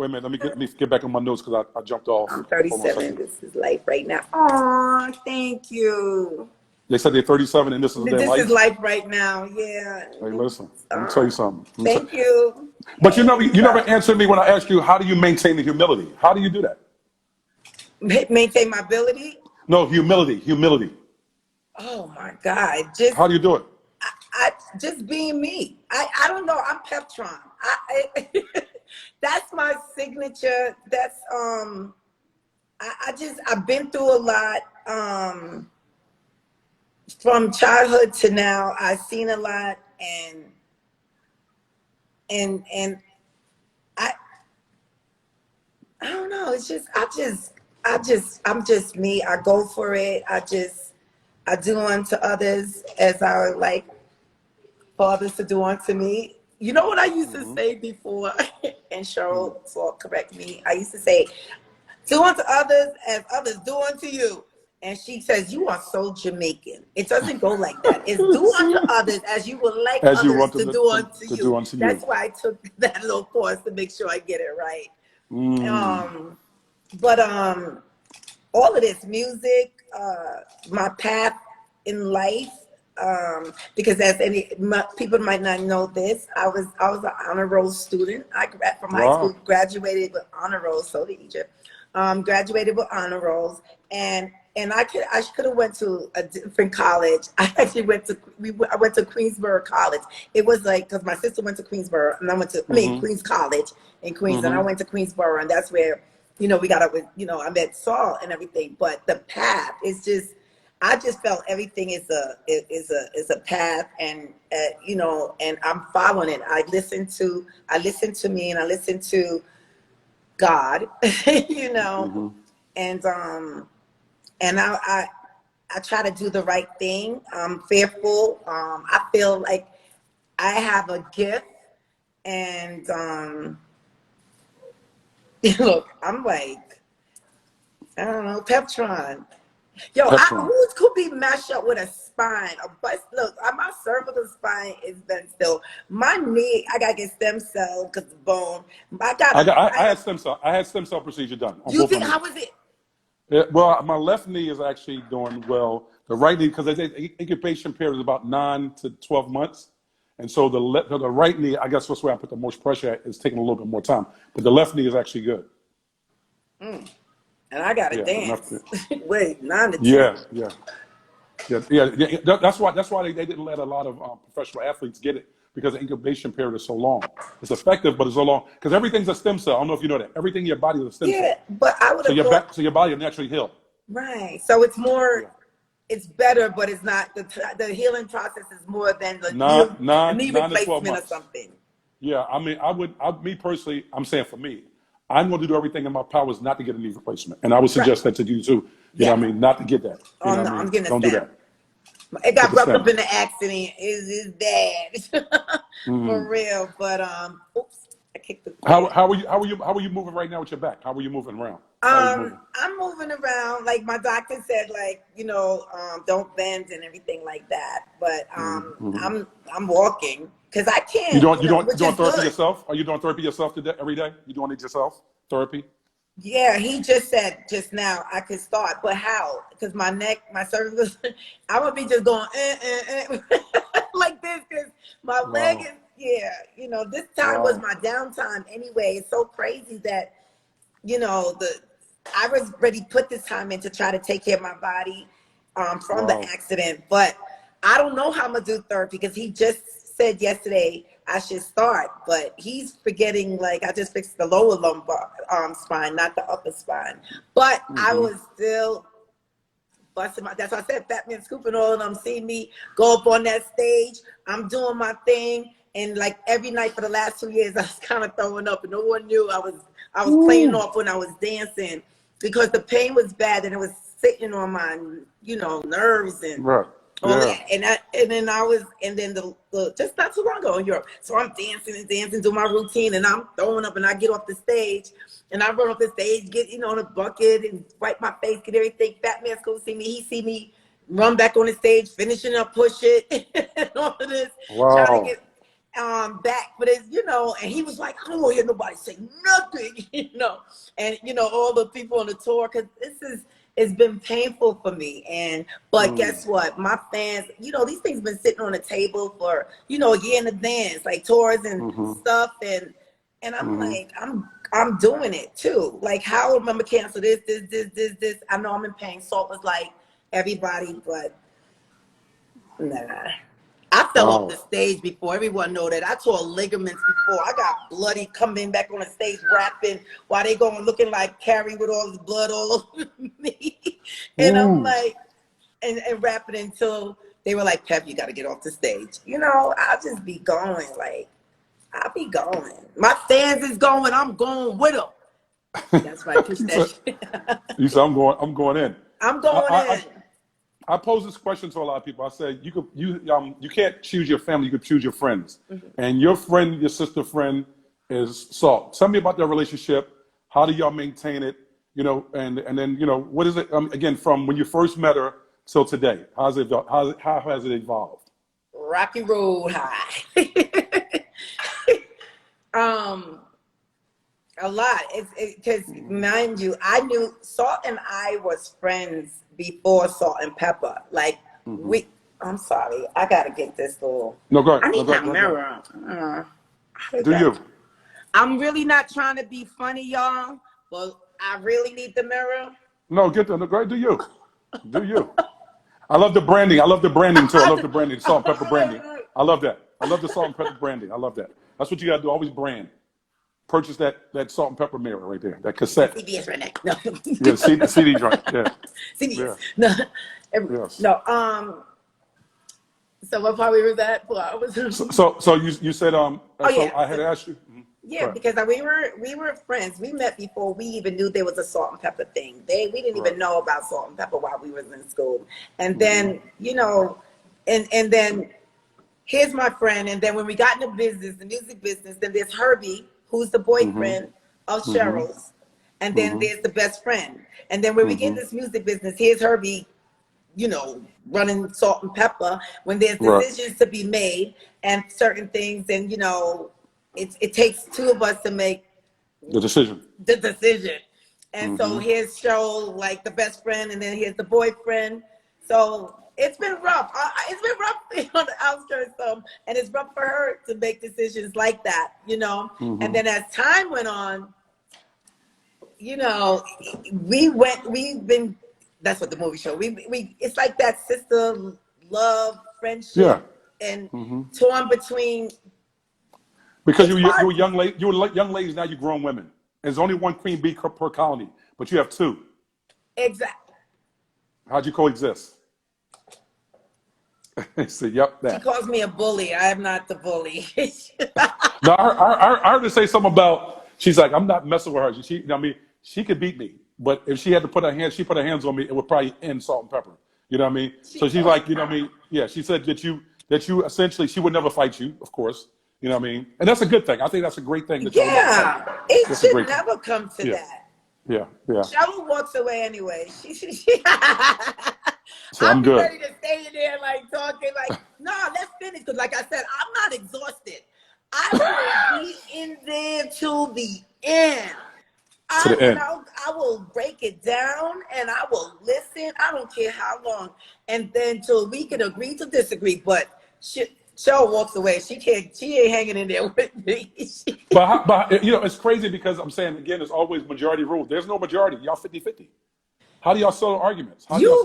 [SPEAKER 1] minute. Let me get back on my notes because I jumped off.
[SPEAKER 2] I'm
[SPEAKER 1] Hold on a
[SPEAKER 2] 37.
[SPEAKER 1] second.
[SPEAKER 2] This is life right now. Aw, thank you.
[SPEAKER 1] They said they're 37 and this is their
[SPEAKER 2] This
[SPEAKER 1] life.
[SPEAKER 2] is life right now. Yeah.
[SPEAKER 1] Hey, listen. Let me tell you something.
[SPEAKER 2] Thank you.
[SPEAKER 1] But you never answered me when I asked you how do you maintain the humility? How do you do that?
[SPEAKER 2] Maintain my ability.
[SPEAKER 1] No, humility.
[SPEAKER 2] Oh my God. Just
[SPEAKER 1] How do you do it?
[SPEAKER 2] I just being me. I don't know. I'm Peptron. That's my signature. That's I've been through a lot. From childhood to now, I've seen a lot, and I don't know. It's just I'm just me. I go for it. I do unto others as I would like for others to do unto me. You know what I used to say before, and Cheryl will correct me. I used to say, do unto others as others do unto you. And she says, you are so Jamaican. It doesn't go like that. It's do unto others as you would like
[SPEAKER 1] As
[SPEAKER 2] others
[SPEAKER 1] you want
[SPEAKER 2] to do unto you.
[SPEAKER 1] do unto you.
[SPEAKER 2] That's why I took that little course to make sure I get it right. but all of this music, my path in life, because people might not know this, I was an honor roll student. From high school,
[SPEAKER 1] Wow.
[SPEAKER 2] graduated with honor rolls. So did Egypt. Graduated with honor rolls, and I could have went to a different college. I actually I went to Queensborough College. It was like, because my sister went to Queensborough and I went to Queens College in Queens, and I went to Queensborough, and that's where we got up with I met Saul and everything. But the path is just, I just felt everything is a path, and and I'm following it. I listen to me, and I listen to God, and I try to do the right thing. I'm fearful. I feel like I have a gift, and look, I'm like, I don't know, Peptron. Yo,
[SPEAKER 1] Petron.
[SPEAKER 2] who could be mashed up with a spine? A bust. Look, my cervical spine is been still. My knee, I gotta get stem cell because the bone.
[SPEAKER 1] I had stem cell. I had stem cell procedure done on
[SPEAKER 2] You
[SPEAKER 1] both
[SPEAKER 2] think
[SPEAKER 1] my
[SPEAKER 2] how
[SPEAKER 1] knees.
[SPEAKER 2] was it?
[SPEAKER 1] Yeah, well, my left knee is actually doing well. The right knee, because the incubation period is about 9 to 12 months. And so the right knee, I guess that's where I put the most pressure at, is taking a little bit more time. But the left knee is actually good.
[SPEAKER 2] And I gotta
[SPEAKER 1] Yeah,
[SPEAKER 2] dance. Wait, 9 to 10.
[SPEAKER 1] yeah. That's why they didn't let a lot of professional athletes get it, because the incubation period is so long. It's effective, but it's so long because everything's a stem cell. I don't know if you know that. Everything in your body is a stem
[SPEAKER 2] Yeah,
[SPEAKER 1] cell.
[SPEAKER 2] but I would have thought,
[SPEAKER 1] So your body will naturally heal.
[SPEAKER 2] right. So it's
[SPEAKER 1] Yeah.
[SPEAKER 2] more, it's better, but it's not the healing process is more than the knee
[SPEAKER 1] Nine to 12
[SPEAKER 2] replacement or
[SPEAKER 1] months.
[SPEAKER 2] something.
[SPEAKER 1] Yeah, I mean, me personally, I'm saying for me, I'm going to do everything in my powers not to get a knee replacement. And I would
[SPEAKER 2] Right.
[SPEAKER 1] suggest that to you too. You know
[SPEAKER 2] Yeah.
[SPEAKER 1] what I mean? Not to get that. You
[SPEAKER 2] Oh
[SPEAKER 1] know
[SPEAKER 2] no,
[SPEAKER 1] what I
[SPEAKER 2] I'm
[SPEAKER 1] mean?
[SPEAKER 2] getting a
[SPEAKER 1] Don't do
[SPEAKER 2] stem.
[SPEAKER 1] that.
[SPEAKER 2] It
[SPEAKER 1] Get
[SPEAKER 2] got
[SPEAKER 1] the
[SPEAKER 2] roughed up
[SPEAKER 1] stem.
[SPEAKER 2] in the accident. Is bad for real. But oops, I kicked the thing.
[SPEAKER 1] How are you moving right now with your back? How are you moving around? How are you moving?
[SPEAKER 2] I'm moving around. Like my doctor said, like, don't bend and everything like that. But I'm walking because I can't,
[SPEAKER 1] You
[SPEAKER 2] which
[SPEAKER 1] doing
[SPEAKER 2] is
[SPEAKER 1] therapy
[SPEAKER 2] good.
[SPEAKER 1] yourself? Are you doing therapy yourself today, every day? You doing it yourself? Therapy?
[SPEAKER 2] Yeah, he just said just now I could start, but how? Because my neck, my cervical, I would be just going like this because my leg
[SPEAKER 1] Wow.
[SPEAKER 2] is, this time was
[SPEAKER 1] Wow.
[SPEAKER 2] my downtime anyway. It's so crazy that, I was ready put this time in to try to take care of my body from the
[SPEAKER 1] Wow.
[SPEAKER 2] accident, but I don't know how I'm gonna do therapy because he just said yesterday I should start, but he's forgetting, like, I just fixed the lower lumbar spine, not the upper spine. But I was still busting that's why I said Batman Scoop and all of them see me go up on that stage. I'm doing my thing. And like every night for the last 2 years, I was kind of throwing up, and no one knew I was playing off when I was dancing because the pain was bad and it was sitting on my, nerves and
[SPEAKER 1] Right.
[SPEAKER 2] all
[SPEAKER 1] Yeah.
[SPEAKER 2] that. And then the just not too long ago in Europe. So I'm dancing and dancing, do my routine, and I'm throwing up, and I get off the stage, and I run off the stage, get on a bucket and wipe my face, get everything. Batman's go see me. He see me run back on the stage, finishing up, push it, and all of this, trying to
[SPEAKER 1] Wow.
[SPEAKER 2] get back for this, and he was like, I don't want to hear nobody say nothing, and all the people on the tour, because it's been painful for me. But guess what? My fans, these things been sitting on the table for, a year in advance, like tours and stuff. And I'm like, I'm doing it too. Like, how am I gonna cancel this? I know I'm in pain. Salt was like everybody, but nah. I fell off the
[SPEAKER 1] Wow.
[SPEAKER 2] stage before. Everyone know that. I tore ligaments before. I got bloody coming back on the stage rapping while they going looking like Carrie with all this blood all over me. And I'm
[SPEAKER 1] Ooh.
[SPEAKER 2] like, and rapping until they were like, Pep, you got to get off the stage. I'll just be going. Like, I'll be going. My fans is going. I'm going with them. That's right. Push
[SPEAKER 1] You said,
[SPEAKER 2] that shit.
[SPEAKER 1] you said I'm going in.
[SPEAKER 2] I'm
[SPEAKER 1] I,
[SPEAKER 2] going
[SPEAKER 1] I,
[SPEAKER 2] in.
[SPEAKER 1] I pose this question to a lot of people. I say you can't choose your family, you could choose your friends. And your friend, your sister friend is Salt. Tell me about their relationship. How do y'all maintain it? And then what is it again from when you first met her till today? How has it evolved?
[SPEAKER 2] Rocky Road High. um A lot. It's because mind you, I knew Salt and I was friends before Salt-N-Pepa. Like we. I'm sorry. I gotta get this little.
[SPEAKER 1] No, go ahead.
[SPEAKER 2] I
[SPEAKER 1] No,
[SPEAKER 2] need
[SPEAKER 1] go
[SPEAKER 2] my
[SPEAKER 1] ahead. Go ahead.
[SPEAKER 2] mirror. How did
[SPEAKER 1] Do
[SPEAKER 2] that-
[SPEAKER 1] you?
[SPEAKER 2] I'm really not trying to be funny, y'all. But I really need the mirror.
[SPEAKER 1] No, get the. No, go ahead. Do you? Do you? I love the branding. I love the branding too. I love the branding, salt and pepper branding. I love that. I love the salt and pepper branding. I love that. That's what you got to do. Always brand. Purchase that salt and pepper mirror right there. That cassette.
[SPEAKER 2] CBS right now. No.
[SPEAKER 1] Yeah, CD joint. Yeah.
[SPEAKER 2] CBS.
[SPEAKER 1] Yeah.
[SPEAKER 2] No.
[SPEAKER 1] Yes.
[SPEAKER 2] No. So what part we was at? Well, I was.
[SPEAKER 1] So you said so
[SPEAKER 2] yeah.
[SPEAKER 1] I had asked you.
[SPEAKER 2] Yeah,
[SPEAKER 1] Right.
[SPEAKER 2] because we were friends. We met before we even knew there was a Salt and Pepper thing. We didn't even know about Salt and Pepper while we was in school. And then and then here's my friend. And then when we got into business, the music business, then there's Herbie, who's the boyfriend of Cheryl's, and then there's the best friend. And then when we get in this music business, here's Herbie, running Salt and Pepper. When there's decisions to be made and certain things, and it takes two of us to make
[SPEAKER 1] The decision.
[SPEAKER 2] And so here's Cheryl, like the best friend, and then here's the boyfriend. So it's been rough. It's been rough on the outskirts, and it's rough for her to make decisions like that, And then as time went on, we've been. That's what the movie showed. We it's like that sister love, friendship, and torn between.
[SPEAKER 1] Because you were young ladies, now you're grown women. There's only one queen bee per colony, but you have two.
[SPEAKER 2] Exactly.
[SPEAKER 1] How'd you coexist? So, yep, that.
[SPEAKER 2] She calls me a bully. I am not the bully.
[SPEAKER 1] No, I heard her say something about. She's like, I'm not messing with her. She could beat me, but if she had to put her hands on me, it would probably end Salt and Pepper. You know what I mean? So she's like, Yeah, she said that you essentially she would never fight you, of course. You know what I mean? And that's a good thing. I think that's a great thing.
[SPEAKER 2] It should never come to that.
[SPEAKER 1] Yeah.
[SPEAKER 2] Cheryl walks away anyway.
[SPEAKER 1] So I'm good.
[SPEAKER 2] Ready to stay in there, like talking, like, no, let's finish. Because, like I said, I'm not exhausted. I will be in there till the end. I will break it down and I will listen. I don't care how long, and then till we can agree to disagree. But Cheryl walks away. She ain't hanging in there with me.
[SPEAKER 1] But it's crazy because I'm saying again, it's always majority rule. There's no majority. Y'all 50-50. How do y'all settle arguments?
[SPEAKER 2] You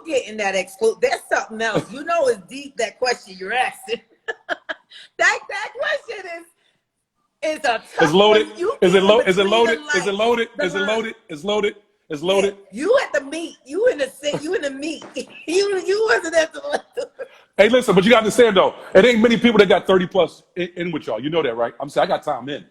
[SPEAKER 2] getting that exclude? There's something else. It's deep, that question you're asking. that question is a tough
[SPEAKER 1] It's loaded.
[SPEAKER 2] One.
[SPEAKER 1] Is it loaded? Is it loaded? Is it loaded? Is it loaded? It's loaded. It's loaded.
[SPEAKER 2] Yeah, you at the meat. You in the meat. You wasn't at the.
[SPEAKER 1] Hey, listen, but you got to understand though, it ain't many people that got 30 plus in with y'all. You know that, right? I'm saying I got time in.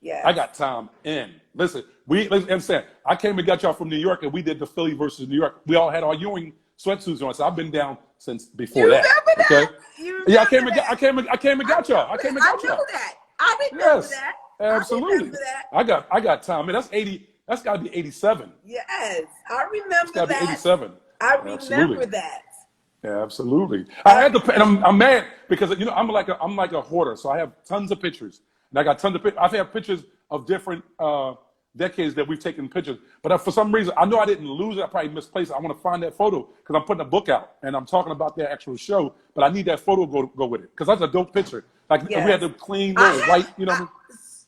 [SPEAKER 2] Yeah.
[SPEAKER 1] I got time in. Listen, I'm saying I came and got y'all from New York, and we did the Philly versus New York. We all had our Ewing sweatsuits on, so I've been down since before that. Okay. Yeah, I came and got y'all. I came and got y'all.
[SPEAKER 2] I know that. I remember that.
[SPEAKER 1] Absolutely.
[SPEAKER 2] I remember that.
[SPEAKER 1] I got time. Man, that's 80. That's got to be 87.
[SPEAKER 2] Yes, I remember
[SPEAKER 1] It's got to be 87.
[SPEAKER 2] I remember that.
[SPEAKER 1] Yeah, absolutely. I had to, and I'm mad because I'm like a hoarder, so I have tons of pictures, and I got tons of pictures. I have pictures of different decades that we've taken pictures, but for some reason I know I didn't lose it. I probably misplaced it. I want to find that photo because I'm putting a book out and I'm talking about that actual show, but I need that photo to go with it because that's a dope picture. Like we had the clean white,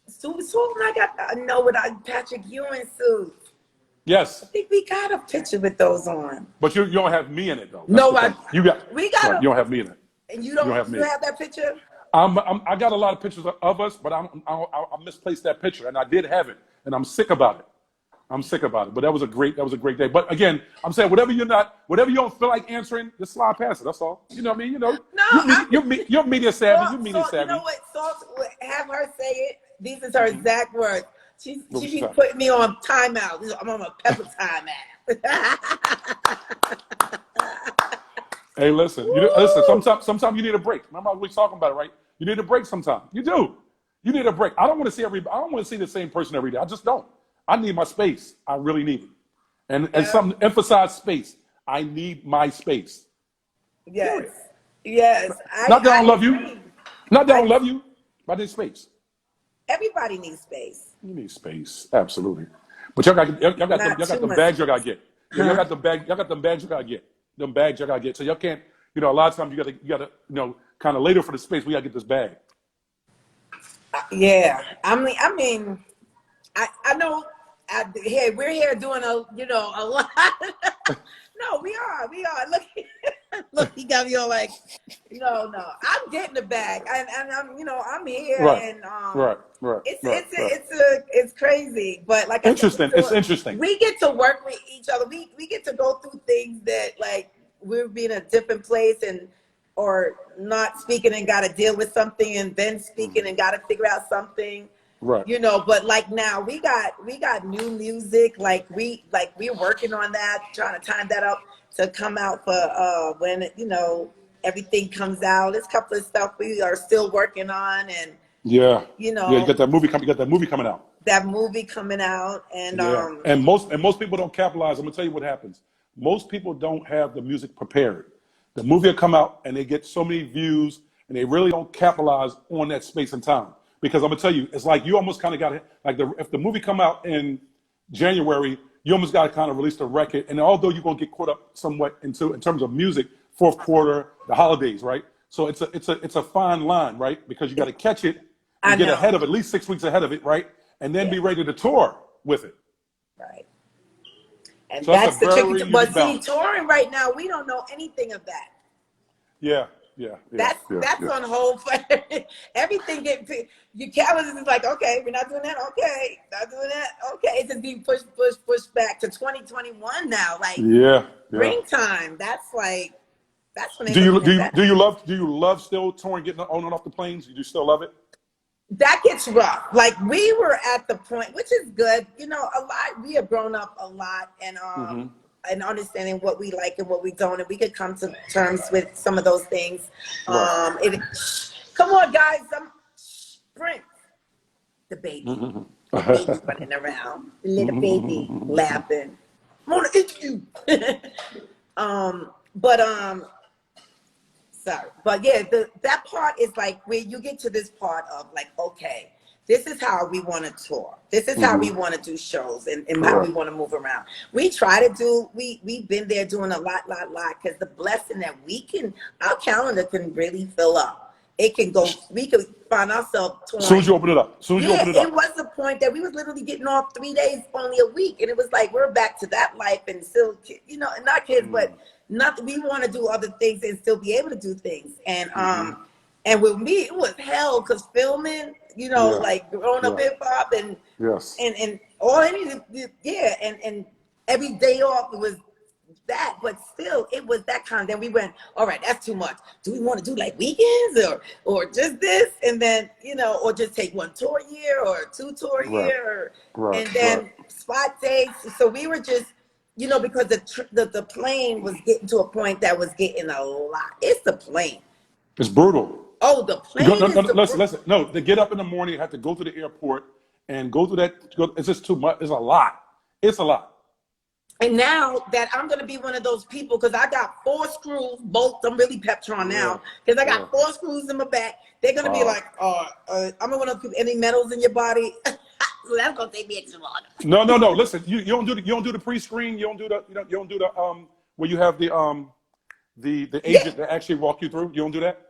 [SPEAKER 2] Soon I know what Patrick Ewing suit.
[SPEAKER 1] Yes.
[SPEAKER 2] I think we got a picture with those on.
[SPEAKER 1] But you don't have me in it though.
[SPEAKER 2] No,
[SPEAKER 1] you got.
[SPEAKER 2] We got.
[SPEAKER 1] Right, you don't have me in it.
[SPEAKER 2] And you don't have that picture.
[SPEAKER 1] I got a lot of pictures of us, but I misplaced that picture, and I did have it, and I'm sick about it. But that was a great day. But again, I'm saying whatever you don't feel like answering, just slide past it. That's all. You know what I mean?
[SPEAKER 2] No,
[SPEAKER 1] you're media savvy. You're media savvy.
[SPEAKER 2] You know what? Salt, have her say it. These is her exact words. She be putting me on timeout. I'm on a pepper timeout.
[SPEAKER 1] Hey, listen. Sometimes you need a break. Remember we talking about it, right? You need a break sometimes. You do. You need a break. I don't want to see the same person every day. I just don't. I need my space. I really need it. And something emphasize space. I need my space.
[SPEAKER 2] Yes. Yes.
[SPEAKER 1] Not that I don't love you. Not that I don't love you. But I need space.
[SPEAKER 2] Everybody needs space.
[SPEAKER 1] You need space, absolutely. But y'all got
[SPEAKER 2] Not too
[SPEAKER 1] them
[SPEAKER 2] much.
[SPEAKER 1] bags y'all gotta get. Yeah,
[SPEAKER 2] Huh?
[SPEAKER 1] y'all got them bags you gotta get. Them bags y'all gotta get. So y'all can't, a lot of times you gotta, kind of later for the space. We gotta get this bag.
[SPEAKER 2] Yeah. I mean, I know. Hey, we're here doing a lot. No, we are. Look, look, he got me all like, no. I'm getting the bag, and I'm here,
[SPEAKER 1] Right,
[SPEAKER 2] and
[SPEAKER 1] right, right,
[SPEAKER 2] it's
[SPEAKER 1] right,
[SPEAKER 2] it's
[SPEAKER 1] right.
[SPEAKER 2] it's crazy. But like I said,
[SPEAKER 1] Interesting. It's interesting.
[SPEAKER 2] we get to work with each other. We get to go through things that like we're being a different place or not speaking and got to deal with something, and then speaking and got to figure out something.
[SPEAKER 1] Right.
[SPEAKER 2] But like now we got new music, we're working on that, trying to time that up to come out for when everything comes out. There's a couple of stuff we are still working on, and
[SPEAKER 1] Yeah.
[SPEAKER 2] you
[SPEAKER 1] Yeah. You
[SPEAKER 2] know
[SPEAKER 1] got that movie coming. You got that movie coming out.
[SPEAKER 2] that movie coming out, and
[SPEAKER 1] Yeah. And most people don't capitalize. I'm gonna tell you what happens. Most people don't have the music prepared. The movie will come out and they get so many views and they really don't capitalize on that space and time. Because I'm gonna tell you, it's like you almost kind of got like if the movie come out in January, you almost got to kind of release the record. And although you're gonna get caught up somewhat in terms of music, fourth quarter, the holidays, right? So it's a fine line, right? Because you got to catch it
[SPEAKER 2] I
[SPEAKER 1] and get
[SPEAKER 2] know,
[SPEAKER 1] ahead of it, at least 6 weeks ahead of it, right? And then
[SPEAKER 2] yeah,
[SPEAKER 1] be ready to tour with it.
[SPEAKER 2] right. And
[SPEAKER 1] So that's
[SPEAKER 2] that's
[SPEAKER 1] a
[SPEAKER 2] the tricky.
[SPEAKER 1] very unique
[SPEAKER 2] But see,
[SPEAKER 1] balance.
[SPEAKER 2] touring right now, we don't know anything of that.
[SPEAKER 1] Yeah, yeah, yeah, yeah,
[SPEAKER 2] That's
[SPEAKER 1] yeah.
[SPEAKER 2] on hold for everything. Your calendar is like, okay, we're not doing that. Okay, not doing that. Okay, it's just being pushed back to 2021 now. Like
[SPEAKER 1] Yeah, yeah.
[SPEAKER 2] springtime. That's when they're
[SPEAKER 1] Do you
[SPEAKER 2] looking
[SPEAKER 1] do
[SPEAKER 2] at
[SPEAKER 1] you,
[SPEAKER 2] that.
[SPEAKER 1] do you love still touring, getting on and off the planes? Do you still love it?
[SPEAKER 2] That gets rough. Like we were at the point, which is good. A lot. We have grown up a lot,
[SPEAKER 1] Mm-hmm.
[SPEAKER 2] and understanding what we like and what we don't, and we could come to terms with some of those things.
[SPEAKER 1] Right.
[SPEAKER 2] Come on, guys. Sprint. The baby.
[SPEAKER 1] Mm-hmm.
[SPEAKER 2] The baby running around. The little baby laughing. I want to eat you. But sorry. But yeah, that part is like where you get to this part of like, okay, this is how we want to tour. This is how we
[SPEAKER 1] Mm-hmm.
[SPEAKER 2] want to do shows and how we
[SPEAKER 1] Right.
[SPEAKER 2] want to move around. We try to do, we've been there doing a lot, because the blessing that our calendar can really fill up. It can go, we could find ourselves
[SPEAKER 1] As soon as
[SPEAKER 2] touring.
[SPEAKER 1] you open it up. As soon as you
[SPEAKER 2] Yeah,
[SPEAKER 1] open it
[SPEAKER 2] it
[SPEAKER 1] up.
[SPEAKER 2] was the point that we was literally getting off 3 days, only a week. And it was like, we're back to that life and still, not kids, but we want to do other things and still be able to do things.
[SPEAKER 1] Mm-hmm.
[SPEAKER 2] And with me, it was hell because filming,
[SPEAKER 1] Yeah.
[SPEAKER 2] like growing up
[SPEAKER 1] Yeah.
[SPEAKER 2] hip hop and
[SPEAKER 1] Yes.
[SPEAKER 2] all I needed, yeah, and every day off it was that, but still it was that kind. Then we went, all right, that's too much. Do we want to do like weekends or just this, and then or just take one tour a year or two tour a
[SPEAKER 1] Right.
[SPEAKER 2] year,
[SPEAKER 1] Right.
[SPEAKER 2] and then spot dates. So we were just because the plane was getting to a point that was getting a lot. It's the plane.
[SPEAKER 1] It's brutal.
[SPEAKER 2] Oh, the
[SPEAKER 1] You go,
[SPEAKER 2] plane
[SPEAKER 1] no,
[SPEAKER 2] is
[SPEAKER 1] no,
[SPEAKER 2] the
[SPEAKER 1] listen. No, they get up in the morning, you have to go to the airport and go through that. It's just too much. It's a lot. It's a lot.
[SPEAKER 2] And now that I'm going to be one of those people, because I got 4 screws, bolts, I'm really Peptron now, because I
[SPEAKER 1] Yeah.
[SPEAKER 2] got 4 screws in my back. They're going to be like, I'm one of those people, any metals in your body? So that's going to take me extra long.
[SPEAKER 1] No. Listen, you don't do the pre-screen. You don't do the you don't do the where you have the agent that actually walk you through. You don't do that.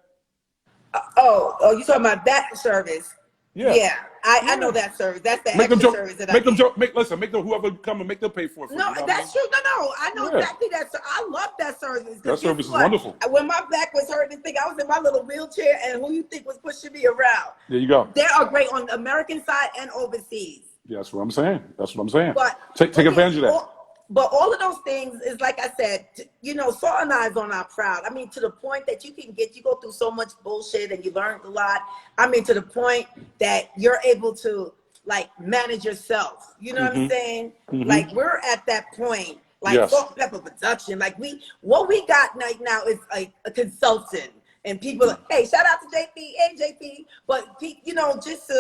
[SPEAKER 2] Oh, you talking about that service?
[SPEAKER 1] Yeah.
[SPEAKER 2] Yeah, I know that service. That's the
[SPEAKER 1] Make them
[SPEAKER 2] extra
[SPEAKER 1] joke.
[SPEAKER 2] service that I
[SPEAKER 1] Make them
[SPEAKER 2] get.
[SPEAKER 1] joke. Make them whoever come and make them pay for it. For
[SPEAKER 2] No,
[SPEAKER 1] you know what I
[SPEAKER 2] that's
[SPEAKER 1] mean?
[SPEAKER 2] true. No, I know
[SPEAKER 1] Yeah.
[SPEAKER 2] exactly that. I love that service. 'Cause
[SPEAKER 1] That
[SPEAKER 2] guess
[SPEAKER 1] service is
[SPEAKER 2] what?
[SPEAKER 1] wonderful.
[SPEAKER 2] When my back was hurting, I was in my little wheelchair, and who you think was pushing me around?
[SPEAKER 1] There you go.
[SPEAKER 2] They are great on the American side and overseas.
[SPEAKER 1] Yeah, that's what I'm saying. That's what I'm saying.
[SPEAKER 2] But
[SPEAKER 1] Take advantage of that.
[SPEAKER 2] But all of those things is like I said, Salt and I are not proud. I mean, to the point that you go through so much bullshit and you learn a lot. I mean, to the point that you're able to like manage yourself. You know what I'm saying? Like we're at that point, like
[SPEAKER 1] Yes.
[SPEAKER 2] Salt-N-Pepa production. Like what we got right now is like a consultant. And people, hey, shout out to JP and JP, but just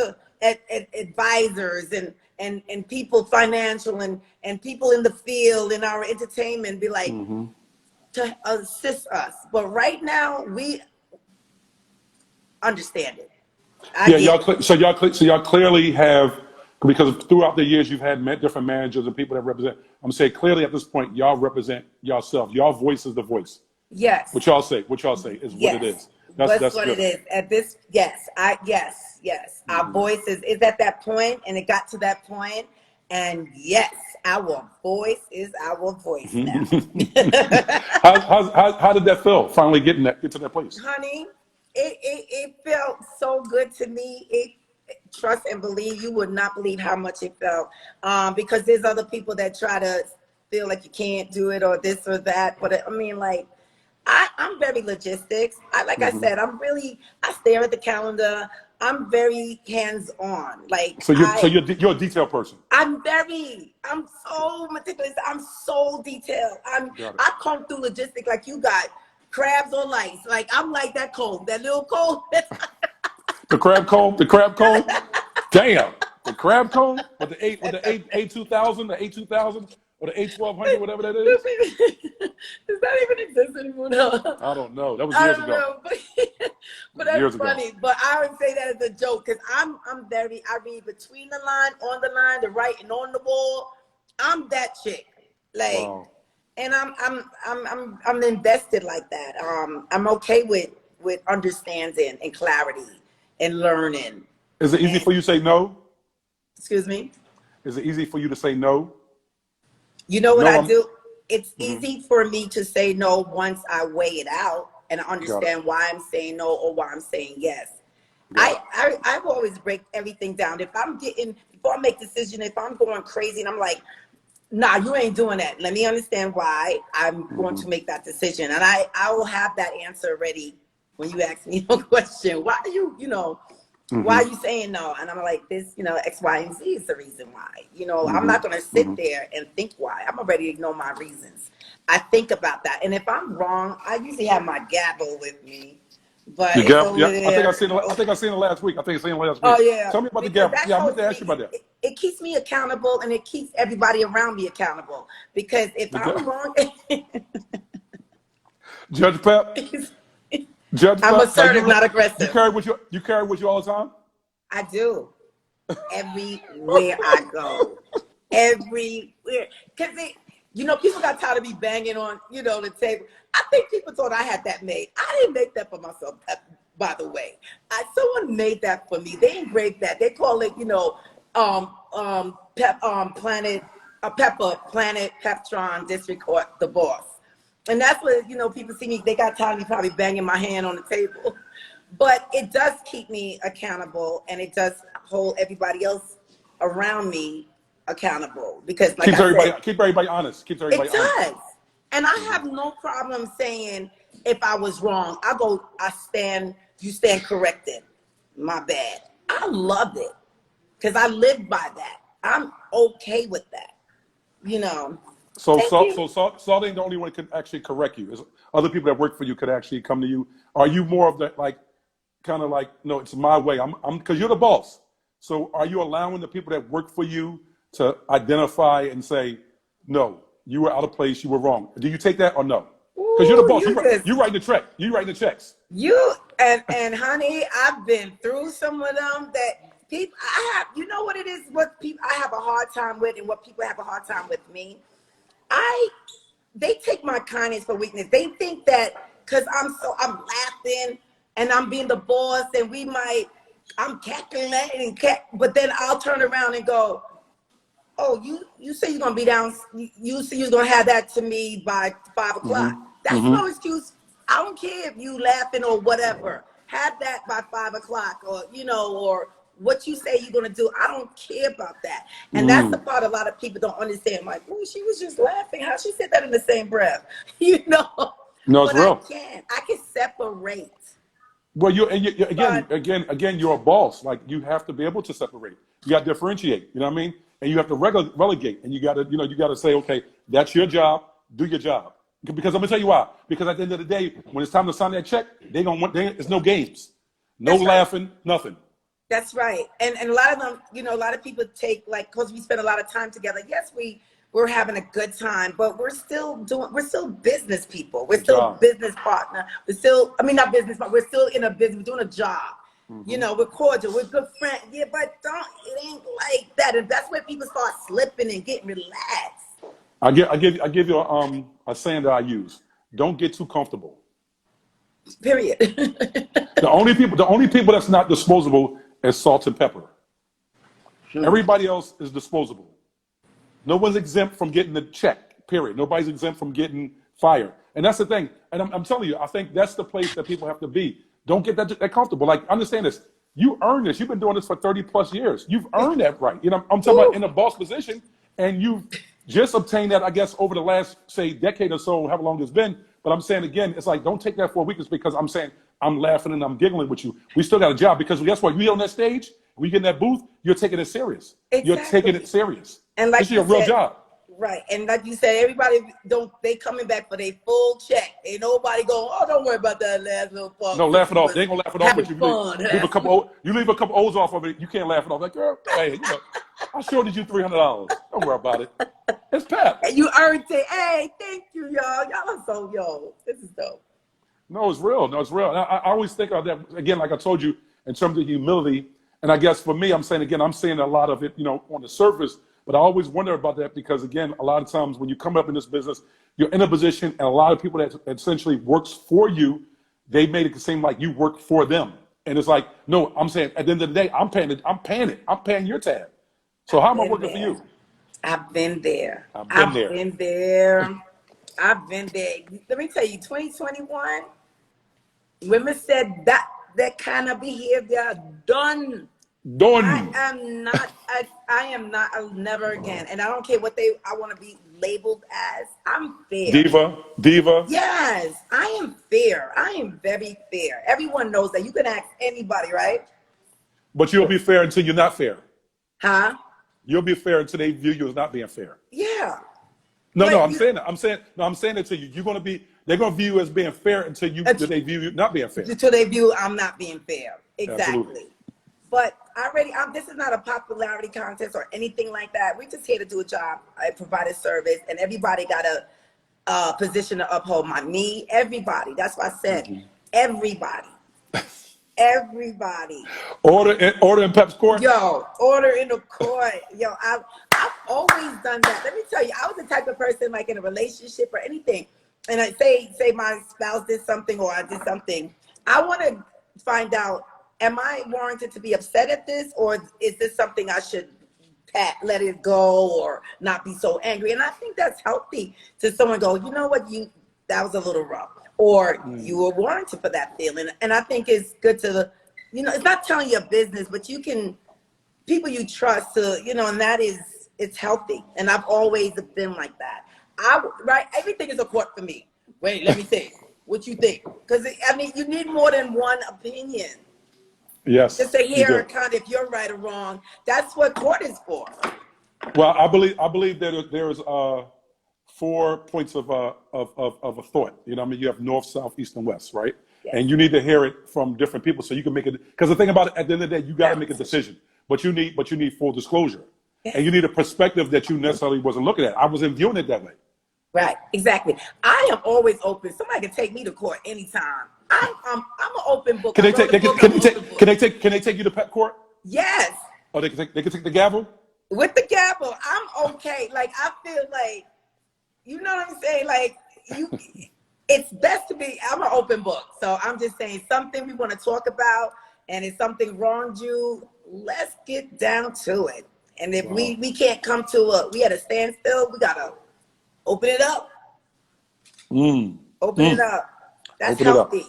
[SPEAKER 2] advisors and people financial and people in the field in our entertainment be like to assist us. But right now we understand it.
[SPEAKER 1] Yeah, y'all. So y'all clearly have Because throughout the years, you've had different managers and people that represent. I'm saying clearly at this point, y'all represent yourself. Y'all voice is the voice.
[SPEAKER 2] Yes.
[SPEAKER 1] What y'all say is what it
[SPEAKER 2] Yes.
[SPEAKER 1] is.
[SPEAKER 2] That's what
[SPEAKER 1] good.
[SPEAKER 2] it is. At this, yes. Yes. Our voice is at that point, and it got to that point, and yes, our voice is our voice now.
[SPEAKER 1] How did that feel? Finally get to that place.
[SPEAKER 2] Honey, it felt so good to me. Trust and believe, you would not believe how much it felt. Because there's other people that try to feel like you can't do it or this or that. But I mean, like, I'm very logistics. I said, I stare at the calendar. I'm very hands-on. Like,
[SPEAKER 1] So you're a detailed person.
[SPEAKER 2] I'm so meticulous. I'm so detailed. I come through logistics like you got crabs on lights. Like, I'm like that comb, that little comb.
[SPEAKER 1] The crab comb. Damn, the crab comb with the A2000, the A2000 or the A1200, whatever that is.
[SPEAKER 2] Does that even exist anymore? No.
[SPEAKER 1] I don't know. That was years ago.
[SPEAKER 2] Know, but that's funny. But I would say that as a joke because I read between the line, on the line, the right, and on the wall. I'm that chick. Like, wow. And I'm invested like that. I'm okay with understanding and clarity and learning.
[SPEAKER 1] Is it easy for you to say no?
[SPEAKER 2] Excuse me?
[SPEAKER 1] Is it easy for you to say no?
[SPEAKER 2] You know what I do? It's easy for me to say no once I weigh it out and I understand why I'm saying no or why I'm saying yes. I've always break everything down. Before I make a decision, if I'm going crazy and I'm like, nah, you ain't doing that. Let me understand why I'm going to make that decision. And I will have that answer ready when you ask me a question. Why are you, why are you saying no? And I'm like, this, X, Y, and Z is the reason why. I'm not going to sit there and think why. I'm already know my reasons. I think about that. And if I'm wrong, I usually have my gavel with me. But
[SPEAKER 1] I think I seen it last week. Oh,
[SPEAKER 2] yeah.
[SPEAKER 1] Tell me about the gavel. Yeah, I meant to ask you about that.
[SPEAKER 2] It keeps me accountable and it keeps everybody around me accountable. Because if I'm wrong...
[SPEAKER 1] Judge Pep?
[SPEAKER 2] I'm assertive, not aggressive.
[SPEAKER 1] You carry with you all the time?
[SPEAKER 2] I do. Everywhere I go. Everywhere. Because people got tired of me banging on, the table. I think people thought I had that made. I didn't make that for myself, by the way. Someone made that for me. They engraved that. They call it, Planet Peptron District Court, the boss. And that's what, people see me, they got tired of me probably banging my hand on the table. But it does keep me accountable and it does hold everybody else around me accountable. Because like
[SPEAKER 1] keep everybody honest. Keeps everybody honest.
[SPEAKER 2] It does. And I have no problem saying if I was wrong, you stand corrected. My bad. I love it. Because I live by that. I'm okay with that.
[SPEAKER 1] So Salt ain't the only one who can actually correct you. There's other people that work for you could actually come to you. Are you more of that, no, it's my way. I'm because you're the boss. So are you allowing the people that work for you to identify and say, no, you were out of place, you were wrong? Do you take that or no? Because you're the boss. You writing the check. You writing the checks.
[SPEAKER 2] And honey, I've been through some of them that people what it is, what people I have a hard time with and what people have a hard time with me. They take my kindness for weakness. They think that because I'm laughing and I'm being the boss and I'm calculating, but then I'll turn around and go, oh, you say you're going to be down, you say you're going to have that to me by 5 o'clock. That's no excuse. I don't care if you laughing or whatever. Have that by 5 o'clock or, or what you say you're going to do. I don't care about that. And that's the part a lot of people don't understand. Like, oh, she was just laughing. How she said that in the same breath?
[SPEAKER 1] No, it's real.
[SPEAKER 2] I can separate.
[SPEAKER 1] Well, again, you're a boss. Like, you have to be able to separate. You got to differentiate. You know what I mean? And you have to relegate. And you got to say, okay, that's your job. Do your job. Because I'm gonna tell you why. Because at the end of the day, when it's time to sign that check, it's no games, no laughing, nothing.
[SPEAKER 2] That's right. And a lot of them, a lot of people take because we spend a lot of time together. Yes, we're having a good time, but we're still business people. We're still business partner. Not business, but we're still in a business, we're doing a job. You know, we're cordial, we're good friends. Yeah, but it ain't like that. And that's where people start slipping and getting relaxed.
[SPEAKER 1] I give you a saying that I use. Don't get too comfortable.
[SPEAKER 2] Period.
[SPEAKER 1] The only people that's not disposable is Salt-N-Pepa.
[SPEAKER 2] Hmm.
[SPEAKER 1] Everybody else is disposable. No one's exempt from getting the check. Period. Nobody's exempt from getting fired. And that's the thing. And I'm telling you, I think that's the place that people have to be. Don't get that comfortable. Like, understand this. You earned this. You've been doing this for 30 plus years. You've earned that right. You know, I'm talking about in a boss position, and you've just obtained that, I guess, over the last, say, decade or so, however long it's been. But I'm saying again, it's like, don't take that for a weakness, because I'm saying I'm laughing and I'm giggling with you. We still got a job, because guess what? You get on that stage, we get in that booth, you're taking it serious.
[SPEAKER 2] Exactly.
[SPEAKER 1] You're taking it serious.
[SPEAKER 2] And like
[SPEAKER 1] this is your real job.
[SPEAKER 2] Right. And like you said, everybody they coming back for their full check. Ain't nobody going, oh, don't worry about that last little part.
[SPEAKER 1] No, laugh it off. They ain't gonna laugh it off, but you leave a couple O's off of it, you can't laugh it off. Like, girl, hey, you know, I shorted you $300. Don't worry about it. It's Pep.
[SPEAKER 2] And you earned it. Hey, thank you, y'all. Y'all are so this is dope.
[SPEAKER 1] No, it's real. No, it's real. And I always think of that, again, like I told you, in terms of humility. And I guess for me, I'm saying a lot of it, you know, on the surface. But I always wonder about that, because, again, a lot of times when you come up in this business, you're in a position, and a lot of people that essentially works for you, they made it seem like you work for them. And it's like, no, I'm saying at the end of the day, I'm paying it. I'm paying your tab. So how am I working for you?
[SPEAKER 2] I've been there.
[SPEAKER 1] I've been there.
[SPEAKER 2] Let me tell you, 2021, women said that kind of behavior done. I am not, I'll never again. And I don't care what I want to be labeled as. I'm fair.
[SPEAKER 1] Diva.
[SPEAKER 2] Yes, I am fair. I am very fair. Everyone knows that. You can ask anybody, right?
[SPEAKER 1] But you'll be fair until you're not fair.
[SPEAKER 2] Huh?
[SPEAKER 1] You'll be fair until they view you as not being fair.
[SPEAKER 2] Yeah.
[SPEAKER 1] I'm saying that. I'm saying it to you. They're gonna view you as being fair until they view you not being fair.
[SPEAKER 2] Until they view I'm not being fair. Exactly.
[SPEAKER 1] Absolutely.
[SPEAKER 2] But this is not a popularity contest or anything like that. We're just here to do a job. I provide a service, and everybody got a position to uphold. Me, everybody. That's why I said everybody. Everybody.
[SPEAKER 1] Order in Pep's court.
[SPEAKER 2] Yo, order in the court. Yo, I've always done that. Let me tell you, I was the type of person, like, in a relationship or anything, and I say my spouse did something or I did something, I want to find out, am I warranted to be upset at this, or is this something I should let it go or not be so angry? And I think that's healthy to someone go, you know what, that was a little rough, or you were warranted for that feeling. And I think it's good to, it's not telling your business, but you can, people you trust to, and that is, it's healthy. And I've always been like that. Everything is a court for me. Wait, let me think. What you think? Because you need more than one opinion.
[SPEAKER 1] Yes.
[SPEAKER 2] Just to hear kind of if you're right or wrong. That's what court is for.
[SPEAKER 1] Well, I believe that there is 4 points of a thought. You have north, south, east, and west, right? Yes. And you need to hear it from different people so you can make it. Because the thing about it, at the end of the day, you got to make a decision. But you need full disclosure, and you need a perspective that you necessarily wasn't looking at. I wasn't viewing it that way.
[SPEAKER 2] Right. Exactly. I am always open. Somebody can take me to court anytime. I'm an open book. Can they take
[SPEAKER 1] you to pet court?
[SPEAKER 2] Yes.
[SPEAKER 1] Oh, they can take the gavel?
[SPEAKER 2] With the gavel, I'm okay. Like, I feel like, you know what I'm saying? Like, it's best to be, I'm an open book. So I'm just saying, something we want to talk about, and if something wronged you, let's get down to it. And if we can't come to we at a standstill, we got to open it up. Open it up. That's healthy.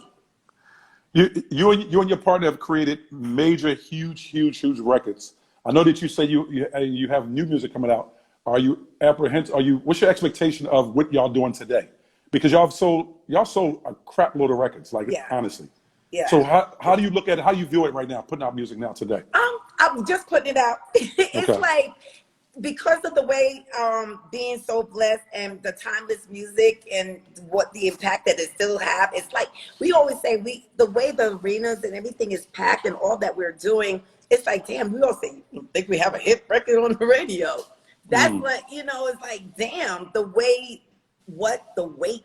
[SPEAKER 1] You and your partner have created major, huge records. I know that you say you have new music coming out. Are you apprehensive? What's your expectation of what y'all doing today? Because y'all sold a crap load of records, honestly. Yeah. So how do you look at it? How do you view it right now, putting out music now today?
[SPEAKER 2] I'm just putting it out. It's like, because of the way being so blessed and the timeless music and what the impact that it still have, it's like we always say, the way the arenas and everything is packed and all that we're doing, it's like, damn, we all say, you think we have a hit record on the radio. That's what, it's like, damn, the weight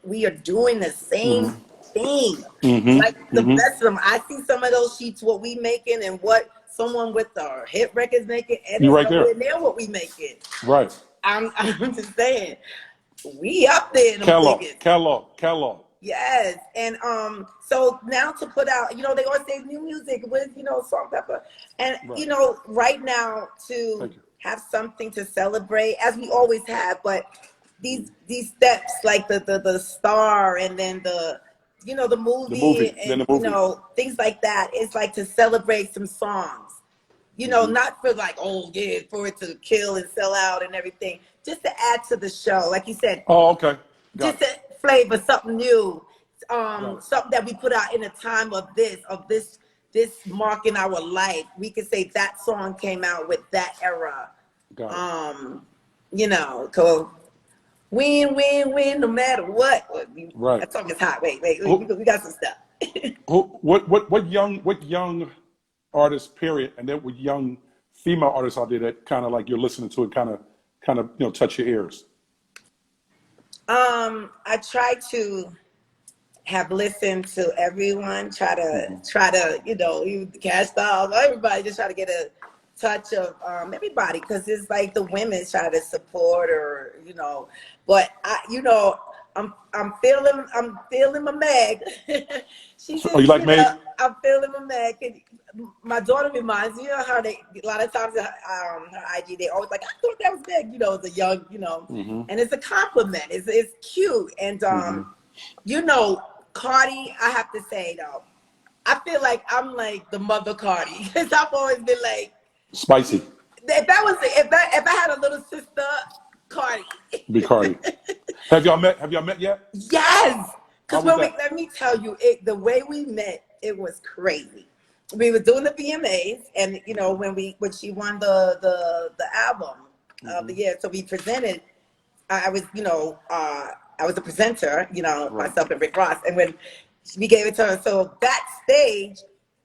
[SPEAKER 2] we are doing the same thing.
[SPEAKER 1] Mm-hmm.
[SPEAKER 2] Like the
[SPEAKER 1] Mm-hmm.
[SPEAKER 2] best of them. I see some of those sheets, what we making and what someone with our hit records making, and
[SPEAKER 1] You're
[SPEAKER 2] it's
[SPEAKER 1] right there.
[SPEAKER 2] nowhere near what we making.
[SPEAKER 1] Right.
[SPEAKER 2] I'm just saying, we up there in them figures.
[SPEAKER 1] Catalog.
[SPEAKER 2] Yes, and so now to put out, they always say new music with Salt-N-Pepa, and
[SPEAKER 1] Right.
[SPEAKER 2] right now to
[SPEAKER 1] Thank you.
[SPEAKER 2] have something to celebrate as we always have, but these steps like the star and then the
[SPEAKER 1] The
[SPEAKER 2] movie
[SPEAKER 1] movie. Then
[SPEAKER 2] and
[SPEAKER 1] the movie.
[SPEAKER 2] things like that. It's like to celebrate some songs, not for like for it to kill and sell out and everything, just to add to the show, like you said.
[SPEAKER 1] Oh, okay. Got
[SPEAKER 2] Just
[SPEAKER 1] it.
[SPEAKER 2] a flavor, something new,
[SPEAKER 1] Got it.
[SPEAKER 2] something that we put out in a time of this mark in our life. We could say that song came out with that era.
[SPEAKER 1] Got
[SPEAKER 2] So win, no matter what.
[SPEAKER 1] Right.
[SPEAKER 2] That song is hot. Wait,
[SPEAKER 1] Who,
[SPEAKER 2] we got some stuff.
[SPEAKER 1] what young artists, period, and then what young female artists out there that kind of like you're listening to and kind of touch your ears?
[SPEAKER 2] I try to have listened to everyone, try to even the Cash Dolls, everybody, just try to get a touch of everybody, because it's like the women try to support or but I'm feeling my Meg. She just,
[SPEAKER 1] You like Meg?
[SPEAKER 2] I'm feeling my Meg. My daughter reminds me of how a lot of times her IG, they always like, I thought that was Meg, it's a young,
[SPEAKER 1] Mm-hmm.
[SPEAKER 2] and it's a compliment. It's cute. And Cardi, I have to say though, I feel like I'm like the mother Cardi, because I've always been like
[SPEAKER 1] Spicy.
[SPEAKER 2] if I had a little sister, Cardi.
[SPEAKER 1] Be Cardi. Have y'all met yet?
[SPEAKER 2] Yes.
[SPEAKER 1] How
[SPEAKER 2] Because
[SPEAKER 1] was that?
[SPEAKER 2] let me tell you, the way we met, it was crazy. We were doing the VMAs, and when she won the album of the year, so we presented. I was I was a presenter,
[SPEAKER 1] Right.
[SPEAKER 2] myself and Rick Ross, and when we gave it to her, so backstage,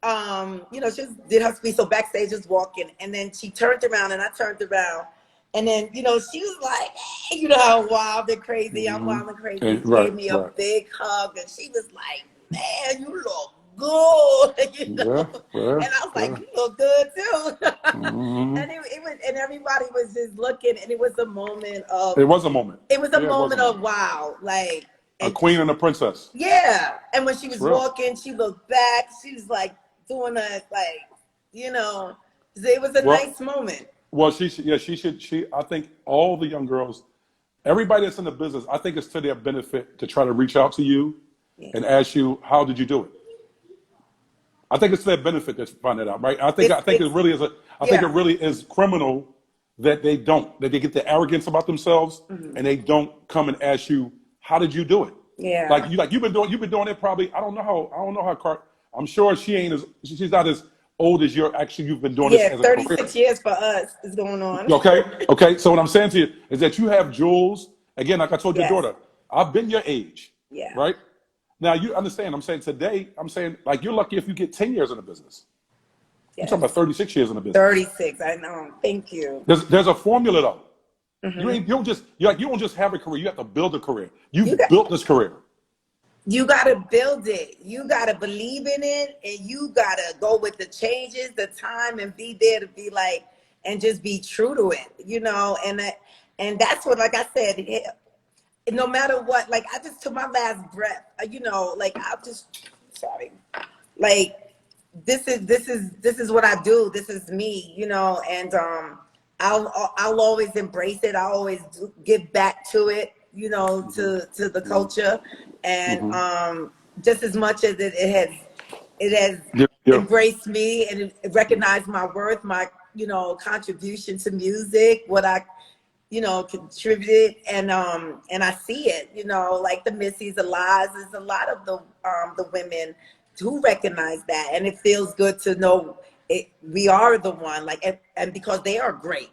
[SPEAKER 2] she did her speech. So backstage was walking, and then she turned around, and I turned around. And then, she was like, hey, how wild and crazy, I'm wild and crazy.
[SPEAKER 1] And,
[SPEAKER 2] She gave me a big hug, and she was like, man, you look good,
[SPEAKER 1] Yeah.
[SPEAKER 2] And I was like, you look good too. And it was, and everybody was just looking, and it was a moment of.
[SPEAKER 1] It was a moment.
[SPEAKER 2] It was a moment of wow, like
[SPEAKER 1] a queen and a princess.
[SPEAKER 2] Yeah, and when she was
[SPEAKER 1] real.
[SPEAKER 2] walking, she looked back. She was like doing a it was a nice moment.
[SPEAKER 1] Well, she should. I think all the young girls, everybody that's in the business, I think it's to their benefit to try to reach out to you and ask you, how did you do it? I think it's to their benefit to find that out, right? I think it really is I think it really is criminal that they get the arrogance about themselves and they don't come and ask you, how did you do it?
[SPEAKER 2] Yeah.
[SPEAKER 1] You've been doing it probably. I don't know how I'm sure she's not as old as you've been doing this as a career.
[SPEAKER 2] 36 years for us is going on.
[SPEAKER 1] Okay. So what I'm saying to you is that you have jewels. Again, like I told your daughter, I've been your age.
[SPEAKER 2] Yeah.
[SPEAKER 1] Right? Now you understand. I'm saying today, like you're lucky if you get 10 years in the business.
[SPEAKER 2] Yes.
[SPEAKER 1] I'm talking about 36 years in the business.
[SPEAKER 2] 36, I know. Thank you.
[SPEAKER 1] There's a formula though. You don't just have a career. You have to build a career. You've built this career.
[SPEAKER 2] You got to build it. You got to believe in it, and you got to go with the changes, the time, and be there to be like, and just be true to it, and that's what, like I said, no matter what, like I just took my last breath, like I'm just sorry, like this is what I do. This is me, and I'll always embrace it. I'll always give back to it, to the culture. And just as much as it has embraced me and recognized my worth, my contribution to music, what I contributed, and I see it, like the Missies, the Lies, there's a lot of the women who recognize that, and it feels good to know we are the one, like, and because they are great,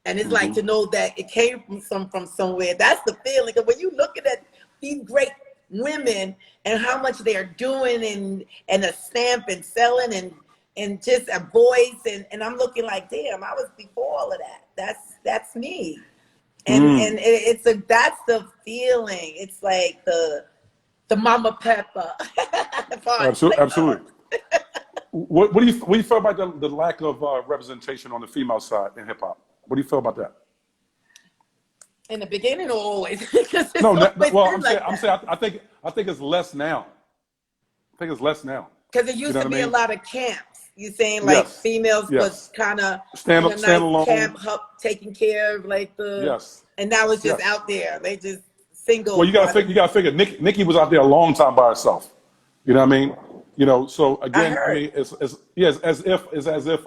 [SPEAKER 2] and it's like to know that it came from somewhere. That's the feeling. Because when you looking at these great women and how much they're doing and a stamp and selling and just a voice, and I'm looking like, damn, I was before all of that. That's me. And that's the feeling. It's like The Mama Peppa. Fine,
[SPEAKER 1] Absolutely,
[SPEAKER 2] say
[SPEAKER 1] absolutely. What do you feel about the lack of representation on the female side in hip hop? What do you feel about that?
[SPEAKER 2] in the beginning or always? Because it's
[SPEAKER 1] No,
[SPEAKER 2] always
[SPEAKER 1] well,
[SPEAKER 2] been like
[SPEAKER 1] I'm
[SPEAKER 2] that.
[SPEAKER 1] saying, I think it's less now. I think it's less now.
[SPEAKER 2] Because it
[SPEAKER 1] You
[SPEAKER 2] used
[SPEAKER 1] know
[SPEAKER 2] to
[SPEAKER 1] what I
[SPEAKER 2] be a
[SPEAKER 1] mean?
[SPEAKER 2] lot of camps. You saying like
[SPEAKER 1] Yes,
[SPEAKER 2] females was
[SPEAKER 1] yes.
[SPEAKER 2] kind of
[SPEAKER 1] Stand
[SPEAKER 2] in a
[SPEAKER 1] stand
[SPEAKER 2] nice
[SPEAKER 1] alone.
[SPEAKER 2] camp, help taking care of like the,
[SPEAKER 1] Yes,
[SPEAKER 2] and now it's just
[SPEAKER 1] yes.
[SPEAKER 2] out there. They just
[SPEAKER 1] Well,
[SPEAKER 2] single by
[SPEAKER 1] you
[SPEAKER 2] the.
[SPEAKER 1] gotta figure. Nikki was out there a long time by herself. You know what I mean? You know. So
[SPEAKER 2] I
[SPEAKER 1] again, I
[SPEAKER 2] heard.
[SPEAKER 1] mean, it's as if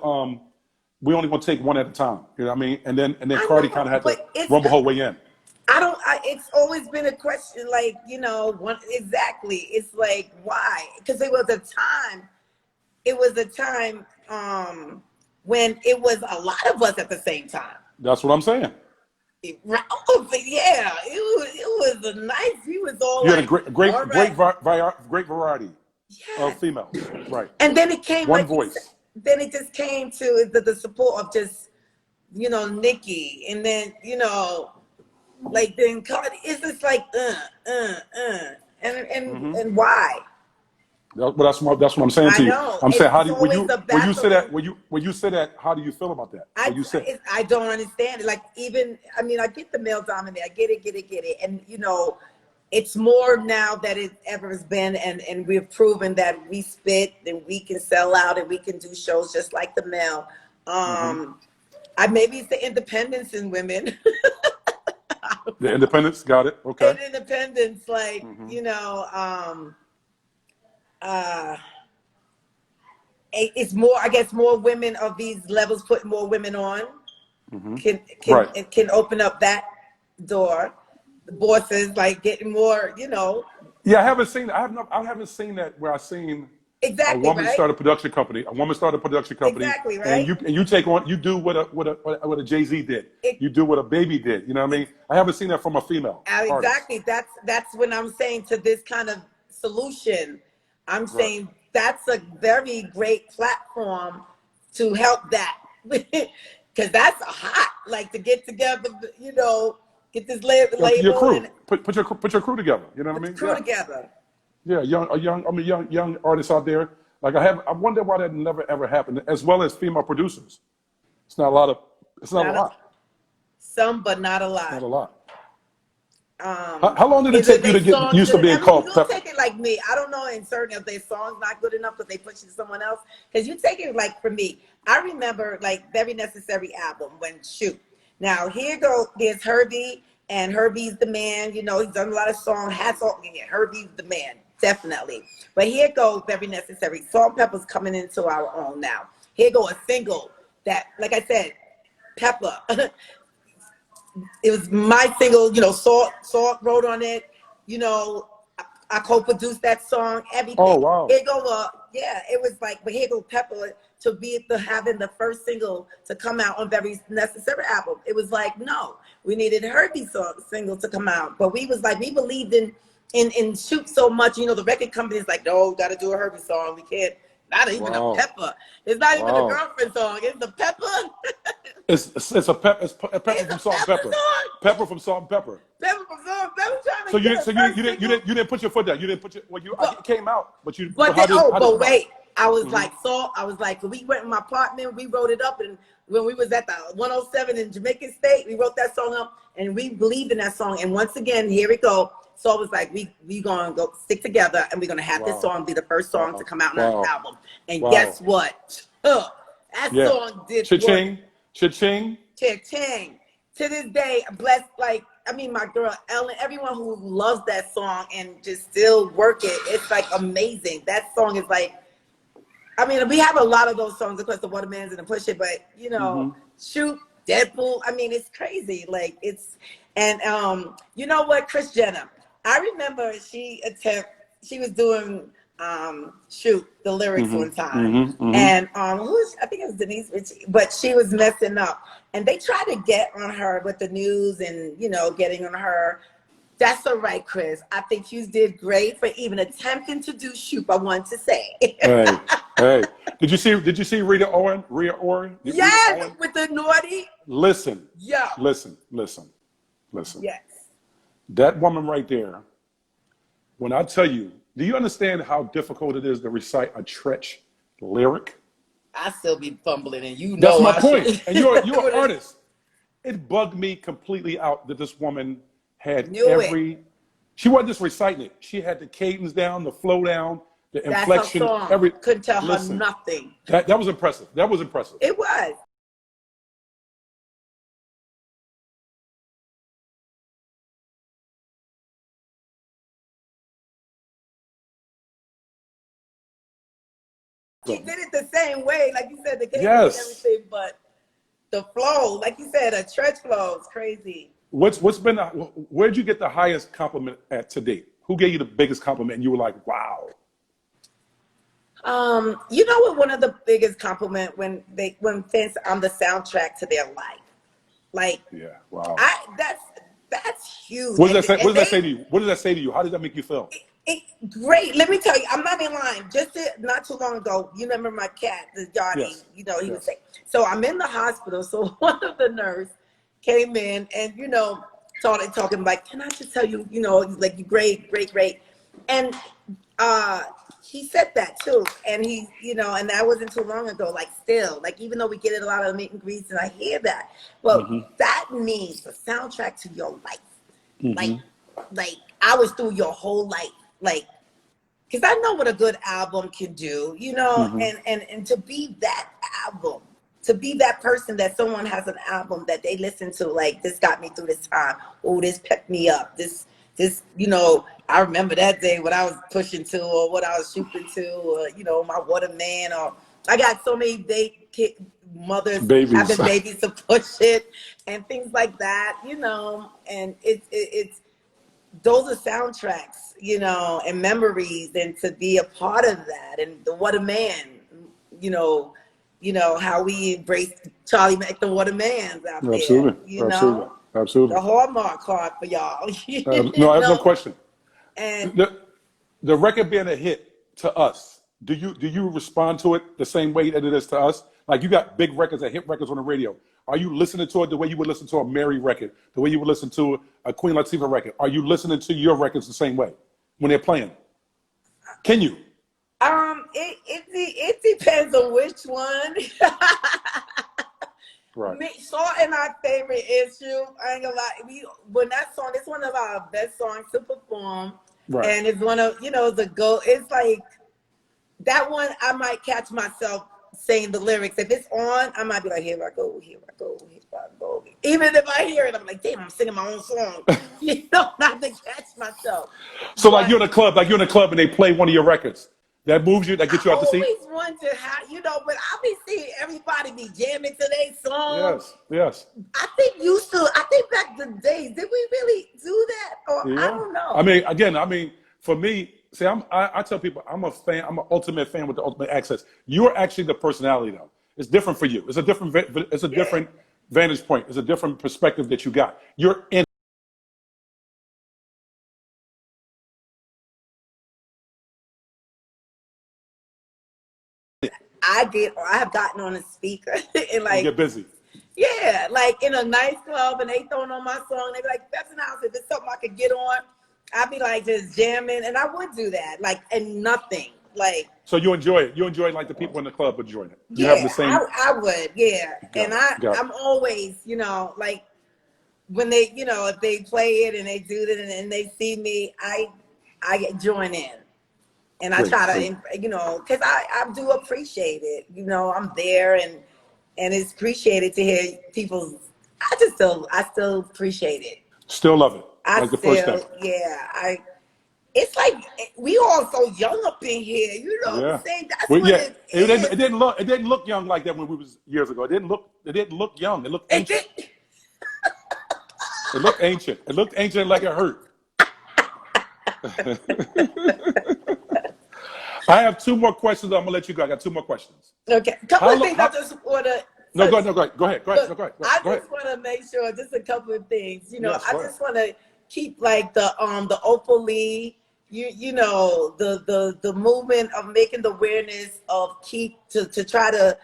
[SPEAKER 1] we only gonna take one at a time. You know what I mean? And then
[SPEAKER 2] I
[SPEAKER 1] Cardi kind
[SPEAKER 2] know,
[SPEAKER 1] of had to
[SPEAKER 2] but it's
[SPEAKER 1] rumble her way in.
[SPEAKER 2] I don't. It's always been a question, like one exactly. It's like why? Because it was a time. It was a time when it was a lot of us at the same time.
[SPEAKER 1] That's what I'm saying.
[SPEAKER 2] Oh, but yeah, it was a nice. We was all
[SPEAKER 1] You had a
[SPEAKER 2] like, all
[SPEAKER 1] great
[SPEAKER 2] right,
[SPEAKER 1] great variety of
[SPEAKER 2] yes.
[SPEAKER 1] females. Right.
[SPEAKER 2] And then it came
[SPEAKER 1] One
[SPEAKER 2] like you said,
[SPEAKER 1] voice.
[SPEAKER 2] then it just came to the support of just Nikki, and then like then Cardi. It's just like and why?
[SPEAKER 1] But that's what I'm saying
[SPEAKER 2] I
[SPEAKER 1] to you.
[SPEAKER 2] know
[SPEAKER 1] I'm saying, how
[SPEAKER 2] it's
[SPEAKER 1] do
[SPEAKER 2] always a
[SPEAKER 1] when you say that
[SPEAKER 2] battling.
[SPEAKER 1] when you say that, how do you feel about that? What you say?
[SPEAKER 2] I don't understand it. Like even I mean I get the male dominant. I get it, and it's more now that it ever has been, and we've proven that we spit and we can sell out and we can do shows just like the male.
[SPEAKER 1] Hmm.
[SPEAKER 2] I maybe it's the independence in women.
[SPEAKER 1] The independence, got it. Okay.
[SPEAKER 2] And independence, like
[SPEAKER 1] Hmm.
[SPEAKER 2] uh, it's more. I guess more women of these levels putting more women on
[SPEAKER 1] Hmm.
[SPEAKER 2] can
[SPEAKER 1] Right.
[SPEAKER 2] can open up that door. The bosses like getting more.
[SPEAKER 1] Yeah, I haven't seen. I haven't seen that where I've seen a
[SPEAKER 2] Exactly
[SPEAKER 1] woman
[SPEAKER 2] right.
[SPEAKER 1] start a production company. A woman start a production company,
[SPEAKER 2] Exactly
[SPEAKER 1] and
[SPEAKER 2] right.
[SPEAKER 1] you take on. You do what a Jay-Z did.
[SPEAKER 2] It,
[SPEAKER 1] You do what a Baby did. You know what I
[SPEAKER 2] it
[SPEAKER 1] mean? I haven't seen that from a female artist.
[SPEAKER 2] exactly. That's when I'm saying to this kind of solution. I'm
[SPEAKER 1] Right.
[SPEAKER 2] saying that's a very great platform to help that because that's hot. Like to get together, get this
[SPEAKER 1] Your
[SPEAKER 2] label
[SPEAKER 1] crew.
[SPEAKER 2] and
[SPEAKER 1] Put your crew together. You know what
[SPEAKER 2] put
[SPEAKER 1] I
[SPEAKER 2] the
[SPEAKER 1] mean?
[SPEAKER 2] crew
[SPEAKER 1] Yeah.
[SPEAKER 2] together.
[SPEAKER 1] Yeah, young artists out there. Like I wonder why that never ever happened. As well as female producers. It's not a lot of. It's not a
[SPEAKER 2] Not a,
[SPEAKER 1] lot.
[SPEAKER 2] some, but not a
[SPEAKER 1] Not
[SPEAKER 2] lot.
[SPEAKER 1] a lot. How long did it
[SPEAKER 2] Either
[SPEAKER 1] take you
[SPEAKER 2] they
[SPEAKER 1] to get
[SPEAKER 2] songs
[SPEAKER 1] used to
[SPEAKER 2] good. I
[SPEAKER 1] being
[SPEAKER 2] mean,
[SPEAKER 1] called
[SPEAKER 2] you
[SPEAKER 1] Pepper?
[SPEAKER 2] take it like me. I don't know in certain of their songs not good enough because they push it to someone else. Because you take it like for me, I remember like Very Necessary album when Shoot. Now here go there's Herbie and Herbie's the man. He's done a lot of songs. Hats off, yeah, Herbie's the man, definitely. But here go Very Necessary. Salt-N-Pepa's coming into our own now. Here go a single that, like I said, Pepper. It was my single, Salt wrote on it, you know, I co-produced that song,
[SPEAKER 1] Oh
[SPEAKER 2] everything.
[SPEAKER 1] wow.
[SPEAKER 2] Here go, yeah, it was like, but here go Pepper to be having the first single to come out on Very Necessary album. It was like, no, we needed Herbie single to come out, but we was like, we believed in Shoot so much, the record company's like, no, got to do a Herbie song. We can't, not even a
[SPEAKER 1] Wow.
[SPEAKER 2] Pepper. It's not even a
[SPEAKER 1] Wow.
[SPEAKER 2] girlfriend song. It's the Pepper.
[SPEAKER 1] It's a pepper. It's a pepper
[SPEAKER 2] It's
[SPEAKER 1] from
[SPEAKER 2] a
[SPEAKER 1] Salt and
[SPEAKER 2] Pepper
[SPEAKER 1] Pepper.
[SPEAKER 2] song.
[SPEAKER 1] Pepper from Salt and Pepper.
[SPEAKER 2] Pepper from song. Pepper trying
[SPEAKER 1] So
[SPEAKER 2] to get a first single.
[SPEAKER 1] you didn't put your foot down. You didn't put your it
[SPEAKER 2] But
[SPEAKER 1] came out, but
[SPEAKER 2] But then,
[SPEAKER 1] how did it
[SPEAKER 2] but
[SPEAKER 1] come out?
[SPEAKER 2] wait, I was
[SPEAKER 1] Hmm.
[SPEAKER 2] like, we went in my apartment, we wrote it up, and when we was at the 107 in Jamaican State, we wrote that song up, and we believed in that song. And once again, here we go. So it was like, we gonna go stick together, and we're gonna have this
[SPEAKER 1] Wow.
[SPEAKER 2] song be the first song to
[SPEAKER 1] Wow.
[SPEAKER 2] come out on
[SPEAKER 1] Wow.
[SPEAKER 2] our album. And
[SPEAKER 1] Wow.
[SPEAKER 2] guess what? That
[SPEAKER 1] Yeah.
[SPEAKER 2] song did work.
[SPEAKER 1] Cha-ching. Cha-ching.
[SPEAKER 2] Ching. To this day, blessed, my girl Ellen, everyone who loves that song and just still work it, it's like amazing. That song is like, we have a lot of those songs, of course, the Watermans and the Push It, but
[SPEAKER 1] Hmm.
[SPEAKER 2] Shoot, Deadpool, it's crazy. Like and you know what, Chris Jenner, I remember she was doing Shoot the lyrics
[SPEAKER 1] Hmm.
[SPEAKER 2] one time,
[SPEAKER 1] Hmm. Hmm.
[SPEAKER 2] and I think it was Denise Ritchie, but she was messing up, and they tried to get on her with the news and getting on her. That's all right, Chris. I think you did great for even attempting to do Shoot. I want to say.
[SPEAKER 1] Hey, hey. Did you see Rita Ora? Rita Ora? Rita
[SPEAKER 2] Yes,
[SPEAKER 1] Ora?
[SPEAKER 2] with the naughty.
[SPEAKER 1] Listen.
[SPEAKER 2] Yo.
[SPEAKER 1] Listen.
[SPEAKER 2] Yes.
[SPEAKER 1] That woman right there When I tell you, do you understand how difficult it is to recite a Tretch lyric?
[SPEAKER 2] I still be fumbling, and you
[SPEAKER 1] That's
[SPEAKER 2] know
[SPEAKER 1] my
[SPEAKER 2] I
[SPEAKER 1] point.
[SPEAKER 2] should.
[SPEAKER 1] And you're an artist. It bugged me completely out that this woman had
[SPEAKER 2] Knew it.
[SPEAKER 1] she wasn't just reciting it. She had the cadence down, the flow down, the
[SPEAKER 2] That's her
[SPEAKER 1] inflection,
[SPEAKER 2] song. Couldn't tell her
[SPEAKER 1] listen,
[SPEAKER 2] nothing.
[SPEAKER 1] that was impressive. That was impressive.
[SPEAKER 2] It was. She did it the same way, like you said, the cadence
[SPEAKER 1] Yes.
[SPEAKER 2] and everything, but the flow, like you said, a Tretch flow is crazy.
[SPEAKER 1] What's been where'd you get the highest compliment at to date? Who gave you the biggest compliment and you were like, wow?
[SPEAKER 2] You know what? One of the biggest compliment when fans on the soundtrack to their life, like
[SPEAKER 1] Yeah, wow.
[SPEAKER 2] That's huge.
[SPEAKER 1] What does that say to you? What does that say to you? How does that make you feel?
[SPEAKER 2] Great. Let me tell you, I'm not in line. Not too long ago, you remember my cat, the Johnny.
[SPEAKER 1] Yes.
[SPEAKER 2] You know, he was sick. So I'm in the hospital. So one of the nurse came in and started talking like, "Can I just tell you, like you're great, great, great," and he said that too. And he, and that wasn't too long ago. Like still, like even though we get it a lot of meet and greets, and I hear that, but that means the soundtrack to your life. Like I was through your whole life. Like, because I know what a good album can do, and to be that album, to be that person that someone has an album that they listen to, like, this got me through this time. Oh, this pepped me up. This, I remember that day what I was pushing to or what I was shooting to, or, my waterman, or I got so many mothers having babies to push it and things like that, and it's those are soundtracks, and memories, and to be a part of that, and the What a Man, how we embraced Charlie Mack, the What a Man's out there.
[SPEAKER 1] Absolutely.
[SPEAKER 2] The Hallmark card for y'all.
[SPEAKER 1] No, I have no question.
[SPEAKER 2] And
[SPEAKER 1] the record being a hit to us, do you respond to it the same way that it is to us? Like you got big records and hit records on the radio. Are you listening to it the way you would listen to a Mary record, the way you would listen to a Queen Latifah record? Are you listening to your records the same way when they're playing? Can you?
[SPEAKER 2] It depends on which one.
[SPEAKER 1] Right.
[SPEAKER 2] Salt and our favorite issue. I ain't gonna lie. When that song, it's one of our best songs to perform.
[SPEAKER 1] Right.
[SPEAKER 2] And it's one of, the go. It's like that one. I might catch myself saying the lyrics. If it's on, I might be like, here I go, here I go, here I go. Even if I hear it, I'm like, damn, I'm singing my own song. Not to catch myself.
[SPEAKER 1] So like you're in a club and they play one of your records. That moves you, that gets you out the seat?
[SPEAKER 2] I always wonder how, but I be seeing everybody be jamming to their song.
[SPEAKER 1] Yes.
[SPEAKER 2] I think back the days, did we really do that? Or I don't know.
[SPEAKER 1] For me, see, I tell people I'm a fan. I'm an ultimate fan with the ultimate access. You're actually the personality, though. It's different for you. It's a different vantage point. It's a different perspective that you got. You're in.
[SPEAKER 2] I have gotten on a speaker and like
[SPEAKER 1] You get busy.
[SPEAKER 2] Yeah, like in a nice club, and they throwing on my song. They be like, "That's an house. If it's something I could get on," I'd be like just jamming, and I would do that, like, and nothing, like.
[SPEAKER 1] So you enjoy it. You enjoy it like the people in the club enjoying it. You
[SPEAKER 2] yeah,
[SPEAKER 1] have the same.
[SPEAKER 2] I would, yeah, I'm always, like when they, if they play it and they do it and they see me, I join in. And I try to, because I do appreciate it. I'm there, and it's appreciated to hear people's. I still appreciate it.
[SPEAKER 1] Still love it. The first step.
[SPEAKER 2] Yeah. It's like we all so young up in here. You know what I'm saying? That's what it is.
[SPEAKER 1] It didn't look young like that when we was years ago. It didn't look young. It looked ancient. It looked ancient. It looked ancient like it hurt. I have two more questions. I'm gonna let you go. I got two more questions.
[SPEAKER 2] Okay. Couple of things I just want to.
[SPEAKER 1] No, go ahead. Go ahead.
[SPEAKER 2] I just want to make sure just a couple of things. I just want to keep like the Opal Lee. The movement of making the awareness of to try to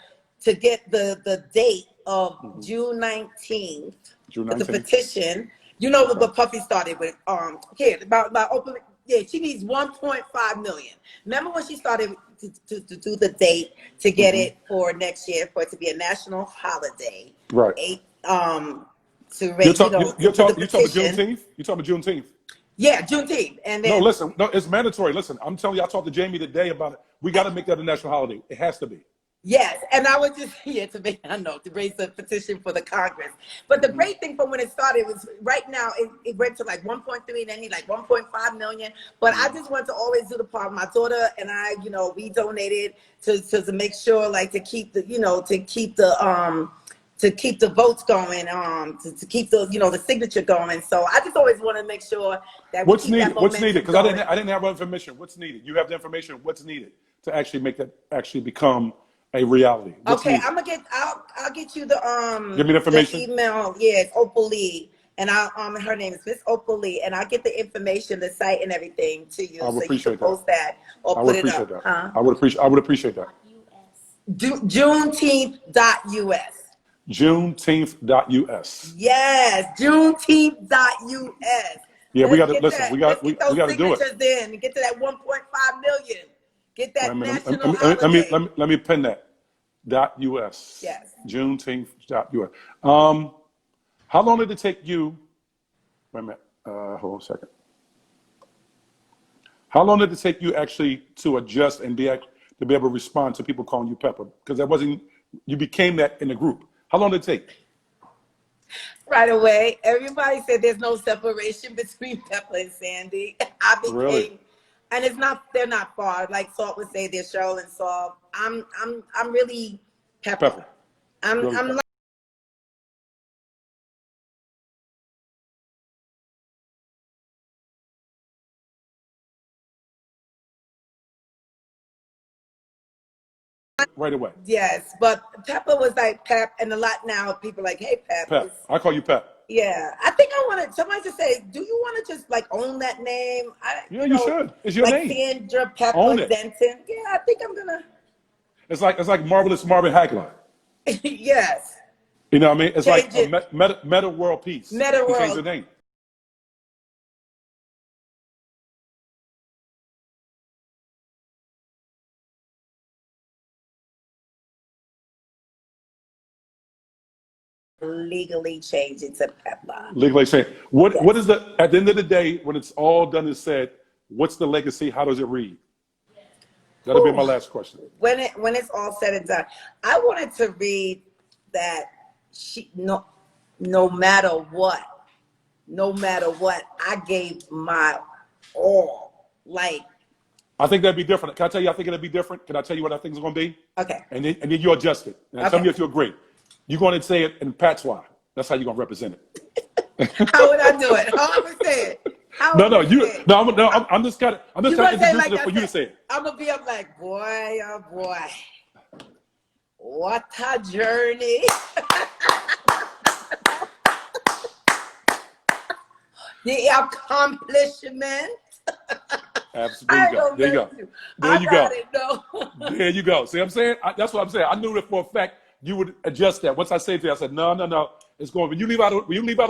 [SPEAKER 2] get the date of June 19th. The petition. What Puffy started with. About Opal. she needs 1.5 million. Remember when she started to do the date to get it for next year for it to be a national holiday?
[SPEAKER 1] Right.
[SPEAKER 2] To raise,
[SPEAKER 1] You're talking about
[SPEAKER 2] petition.
[SPEAKER 1] Juneteenth? You're talking about Juneteenth?
[SPEAKER 2] Yeah, Juneteenth. And
[SPEAKER 1] No,
[SPEAKER 2] then
[SPEAKER 1] listen. No, it's mandatory. Listen, I'm telling you, I talked to Jamie today about it. We got to make that a national holiday. It has to be.
[SPEAKER 2] yes, and I was just here to raise a petition for the Congress. But the great thing from when it started was right now it went to like 1.3, and then like 1.5 million. But I just want to always do the part. My daughter and I, we donated to make sure, like, to keep the votes going, to keep the signature going. So I just always want to make sure that
[SPEAKER 1] What's needed? What's needed? Because I didn't have information. What's needed? You have the information. What's needed to actually make that actually become a reality? What's
[SPEAKER 2] okay,
[SPEAKER 1] needed?
[SPEAKER 2] I'll get you the
[SPEAKER 1] Give me the information.
[SPEAKER 2] The email. Yeah, it's Opal Lee, and her name is Miss Opal Lee, and I'll get the information, the site, and everything to you.
[SPEAKER 1] I would
[SPEAKER 2] so
[SPEAKER 1] appreciate
[SPEAKER 2] you can post that or
[SPEAKER 1] I
[SPEAKER 2] put
[SPEAKER 1] would
[SPEAKER 2] it
[SPEAKER 1] appreciate
[SPEAKER 2] up.
[SPEAKER 1] that.
[SPEAKER 2] Huh?
[SPEAKER 1] I would appreciate that.
[SPEAKER 2] Juneteenth.us.
[SPEAKER 1] Juneteenth.us.
[SPEAKER 2] Yes, Juneteenth.us.
[SPEAKER 1] Yeah, we got to listen.
[SPEAKER 2] That,
[SPEAKER 1] We got to do it.
[SPEAKER 2] signatures in and get to that 1.5 million. Get that national
[SPEAKER 1] Let
[SPEAKER 2] holiday.
[SPEAKER 1] me pin that. .us.
[SPEAKER 2] Yes.
[SPEAKER 1] Juneteenth.us. How long did it take you? Wait a minute. Hold on a second. How long did it take you actually to adjust and to be able to respond to people calling you Peppa? Because you became that in the group. How long did it take?
[SPEAKER 2] Right away. Everybody said there's no separation between Peppa and Sandy. I became,
[SPEAKER 1] Really?
[SPEAKER 2] and they're not far. Like Salt would say, they're Cheryl and Salt. I'm really Peppa.
[SPEAKER 1] Peppa.
[SPEAKER 2] I'm
[SPEAKER 1] Really Peppa.
[SPEAKER 2] like,
[SPEAKER 1] Right away.
[SPEAKER 2] yes, but Peppa was like Pep, and a lot now of people like, hey, Pep.
[SPEAKER 1] Pep. I call you Pep.
[SPEAKER 2] Yeah, I think I wanted somebody to say, do you want to just like own that name?
[SPEAKER 1] Yeah, you should. It's your
[SPEAKER 2] like
[SPEAKER 1] name.
[SPEAKER 2] Sandra Peppa
[SPEAKER 1] Own it.
[SPEAKER 2] Denton. Yeah, I think I'm gonna.
[SPEAKER 1] It's like Marvelous Marvin Hagler.
[SPEAKER 2] Yes.
[SPEAKER 1] You know what I mean? It's
[SPEAKER 2] Change
[SPEAKER 1] like a meta world peace.
[SPEAKER 2] Meta
[SPEAKER 1] He changed
[SPEAKER 2] world.
[SPEAKER 1] the name.
[SPEAKER 2] Legally change it to Peppa.
[SPEAKER 1] Legally saying, what is at the end of the day, when it's all done and said, what's the legacy? How does it read? That'll be my last question.
[SPEAKER 2] When it's all said and done, I wanted to read that no matter what, I gave my all. Like,
[SPEAKER 1] I think that'd be different. Can I tell you? I think it'd be different. Can I tell you what I think is going to be?
[SPEAKER 2] okay.
[SPEAKER 1] And then you adjust it. And tell me if you agree. You're going to say it in patois. That's how you're going to represent it.
[SPEAKER 2] How would I do it? How would I say it?
[SPEAKER 1] I'm just trying to introduce it for you to say it.
[SPEAKER 2] I'm gonna be up like, boy, oh boy, what a journey. The accomplishment.
[SPEAKER 1] Absolutely. There you go. There you go.
[SPEAKER 2] No.
[SPEAKER 1] There you go. See what I'm saying? That's what I'm saying. I knew that for a fact you would adjust that. Once I say it to you, I said, no. It's going. When you leave out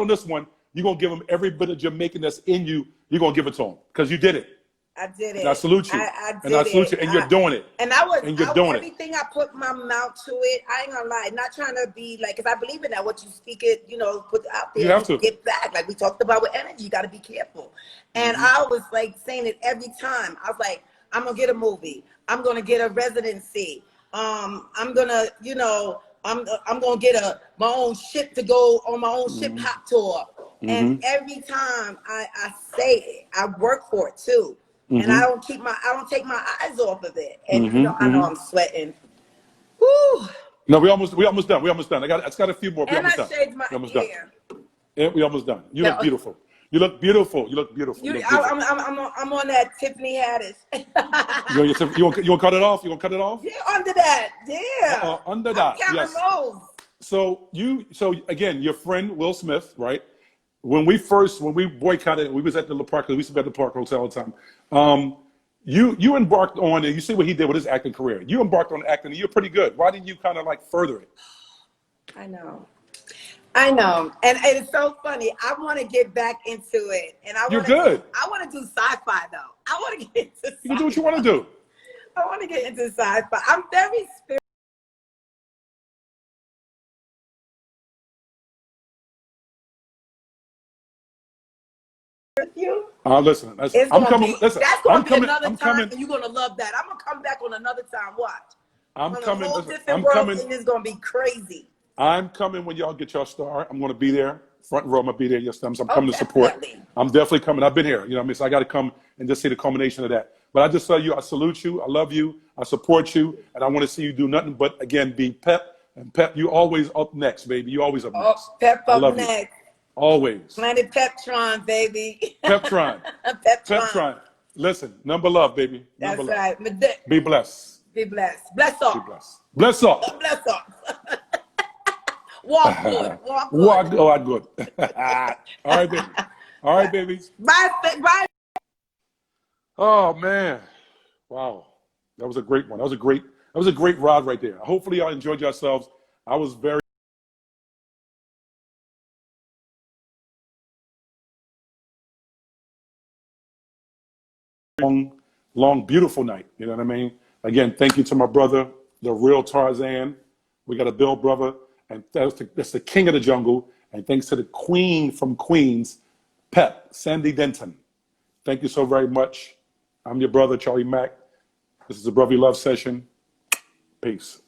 [SPEAKER 1] on this one, you're going to give them every bit of Jamaican that's in you. You're going to give it to them because you did it.
[SPEAKER 2] I did it.
[SPEAKER 1] And I salute you.
[SPEAKER 2] I
[SPEAKER 1] salute you. And you're doing it.
[SPEAKER 2] And you're doing everything I put my mouth to it. I ain't gonna lie. Not trying to be like, because I believe in that. What you speak it, put out there.
[SPEAKER 1] You have to
[SPEAKER 2] get back. Like we talked about with energy, you got to be careful. And I was like saying it every time. I was like, I'm gonna get a movie. I'm gonna get a residency. I'm gonna, I'm gonna get my own ship to go on my own ship hop tour. And every time I say it, I work for it too. And I don't take my eyes off of it. And I know I'm sweating. Woo.
[SPEAKER 1] No, we almost done. I got a few more.
[SPEAKER 2] And I shaved my hair.
[SPEAKER 1] Yeah, we almost done. You look beautiful. You look beautiful.
[SPEAKER 2] I'm on that Tiffany Haddish.
[SPEAKER 1] you want to cut it off? You want to cut it off?
[SPEAKER 2] Yeah, under that. Yeah.
[SPEAKER 1] Under that. Yes. So again, your friend Will Smith, right? When we boycotted, we was at the park. We used to be at the Park Hotel all the time. You embarked on, and you see what he did with his acting career. You embarked on acting, and you're pretty good. Why didn't you kind of like further it?
[SPEAKER 2] I know, and it's so funny. I want to get back into it, and
[SPEAKER 1] You're good.
[SPEAKER 2] I want to do sci-fi though. want to get into
[SPEAKER 1] You can do what you want to do.
[SPEAKER 2] I want to get into sci-fi. I'm very spiritual.
[SPEAKER 1] Listen,
[SPEAKER 2] It's
[SPEAKER 1] I'm
[SPEAKER 2] gonna
[SPEAKER 1] coming.
[SPEAKER 2] be,
[SPEAKER 1] Listen,
[SPEAKER 2] that's gonna
[SPEAKER 1] I'm
[SPEAKER 2] be
[SPEAKER 1] coming.
[SPEAKER 2] another
[SPEAKER 1] I'm
[SPEAKER 2] time,
[SPEAKER 1] coming.
[SPEAKER 2] and you're gonna love that. I'm gonna come back on another time. Watch.
[SPEAKER 1] I'm
[SPEAKER 2] On a
[SPEAKER 1] coming.
[SPEAKER 2] whole
[SPEAKER 1] Listen,
[SPEAKER 2] different
[SPEAKER 1] I'm
[SPEAKER 2] world,
[SPEAKER 1] coming.
[SPEAKER 2] and it's gonna be crazy.
[SPEAKER 1] I'm coming when y'all get your star. I'm going to be there, front row. I'm going to be there. Yes, I'm
[SPEAKER 2] Oh,
[SPEAKER 1] coming to support.
[SPEAKER 2] definitely.
[SPEAKER 1] I'm definitely coming. I've been here. You know what I mean? So I got to come and just see the culmination of that. But I just tell you, I salute you. I love you. I support you. And I want to see you do nothing but, again, be Pep. And Pep, you always up next, baby. You always up
[SPEAKER 2] Oh,
[SPEAKER 1] next.
[SPEAKER 2] Pep
[SPEAKER 1] I
[SPEAKER 2] up
[SPEAKER 1] love you.
[SPEAKER 2] next.
[SPEAKER 1] Always.
[SPEAKER 2] Planet Peptron, baby.
[SPEAKER 1] Peptron.
[SPEAKER 2] Peptron.
[SPEAKER 1] Peptron. Listen, number love, baby. Number
[SPEAKER 2] That's
[SPEAKER 1] love.
[SPEAKER 2] right.
[SPEAKER 1] Be blessed.
[SPEAKER 2] Be blessed. Bless
[SPEAKER 1] Be
[SPEAKER 2] up.
[SPEAKER 1] blessed. Bless up.
[SPEAKER 2] Bless up. Walk good. Walk good.
[SPEAKER 1] Walk good. All right, baby. All right, babies.
[SPEAKER 2] Bye. Bye.
[SPEAKER 1] Oh man, wow, that was a great one. That was a great ride right there. Hopefully, y'all enjoyed yourselves. I was very long, beautiful night. You know what I mean? Again, thank you to my brother, the real Tarzan. We got a Bill brother, and that's the king of the jungle. And thanks to the queen from Queens, Pep, Sandy Denton. Thank you so very much. I'm your brother, Charlie Mack. This is a Brotherly Love Session. Peace.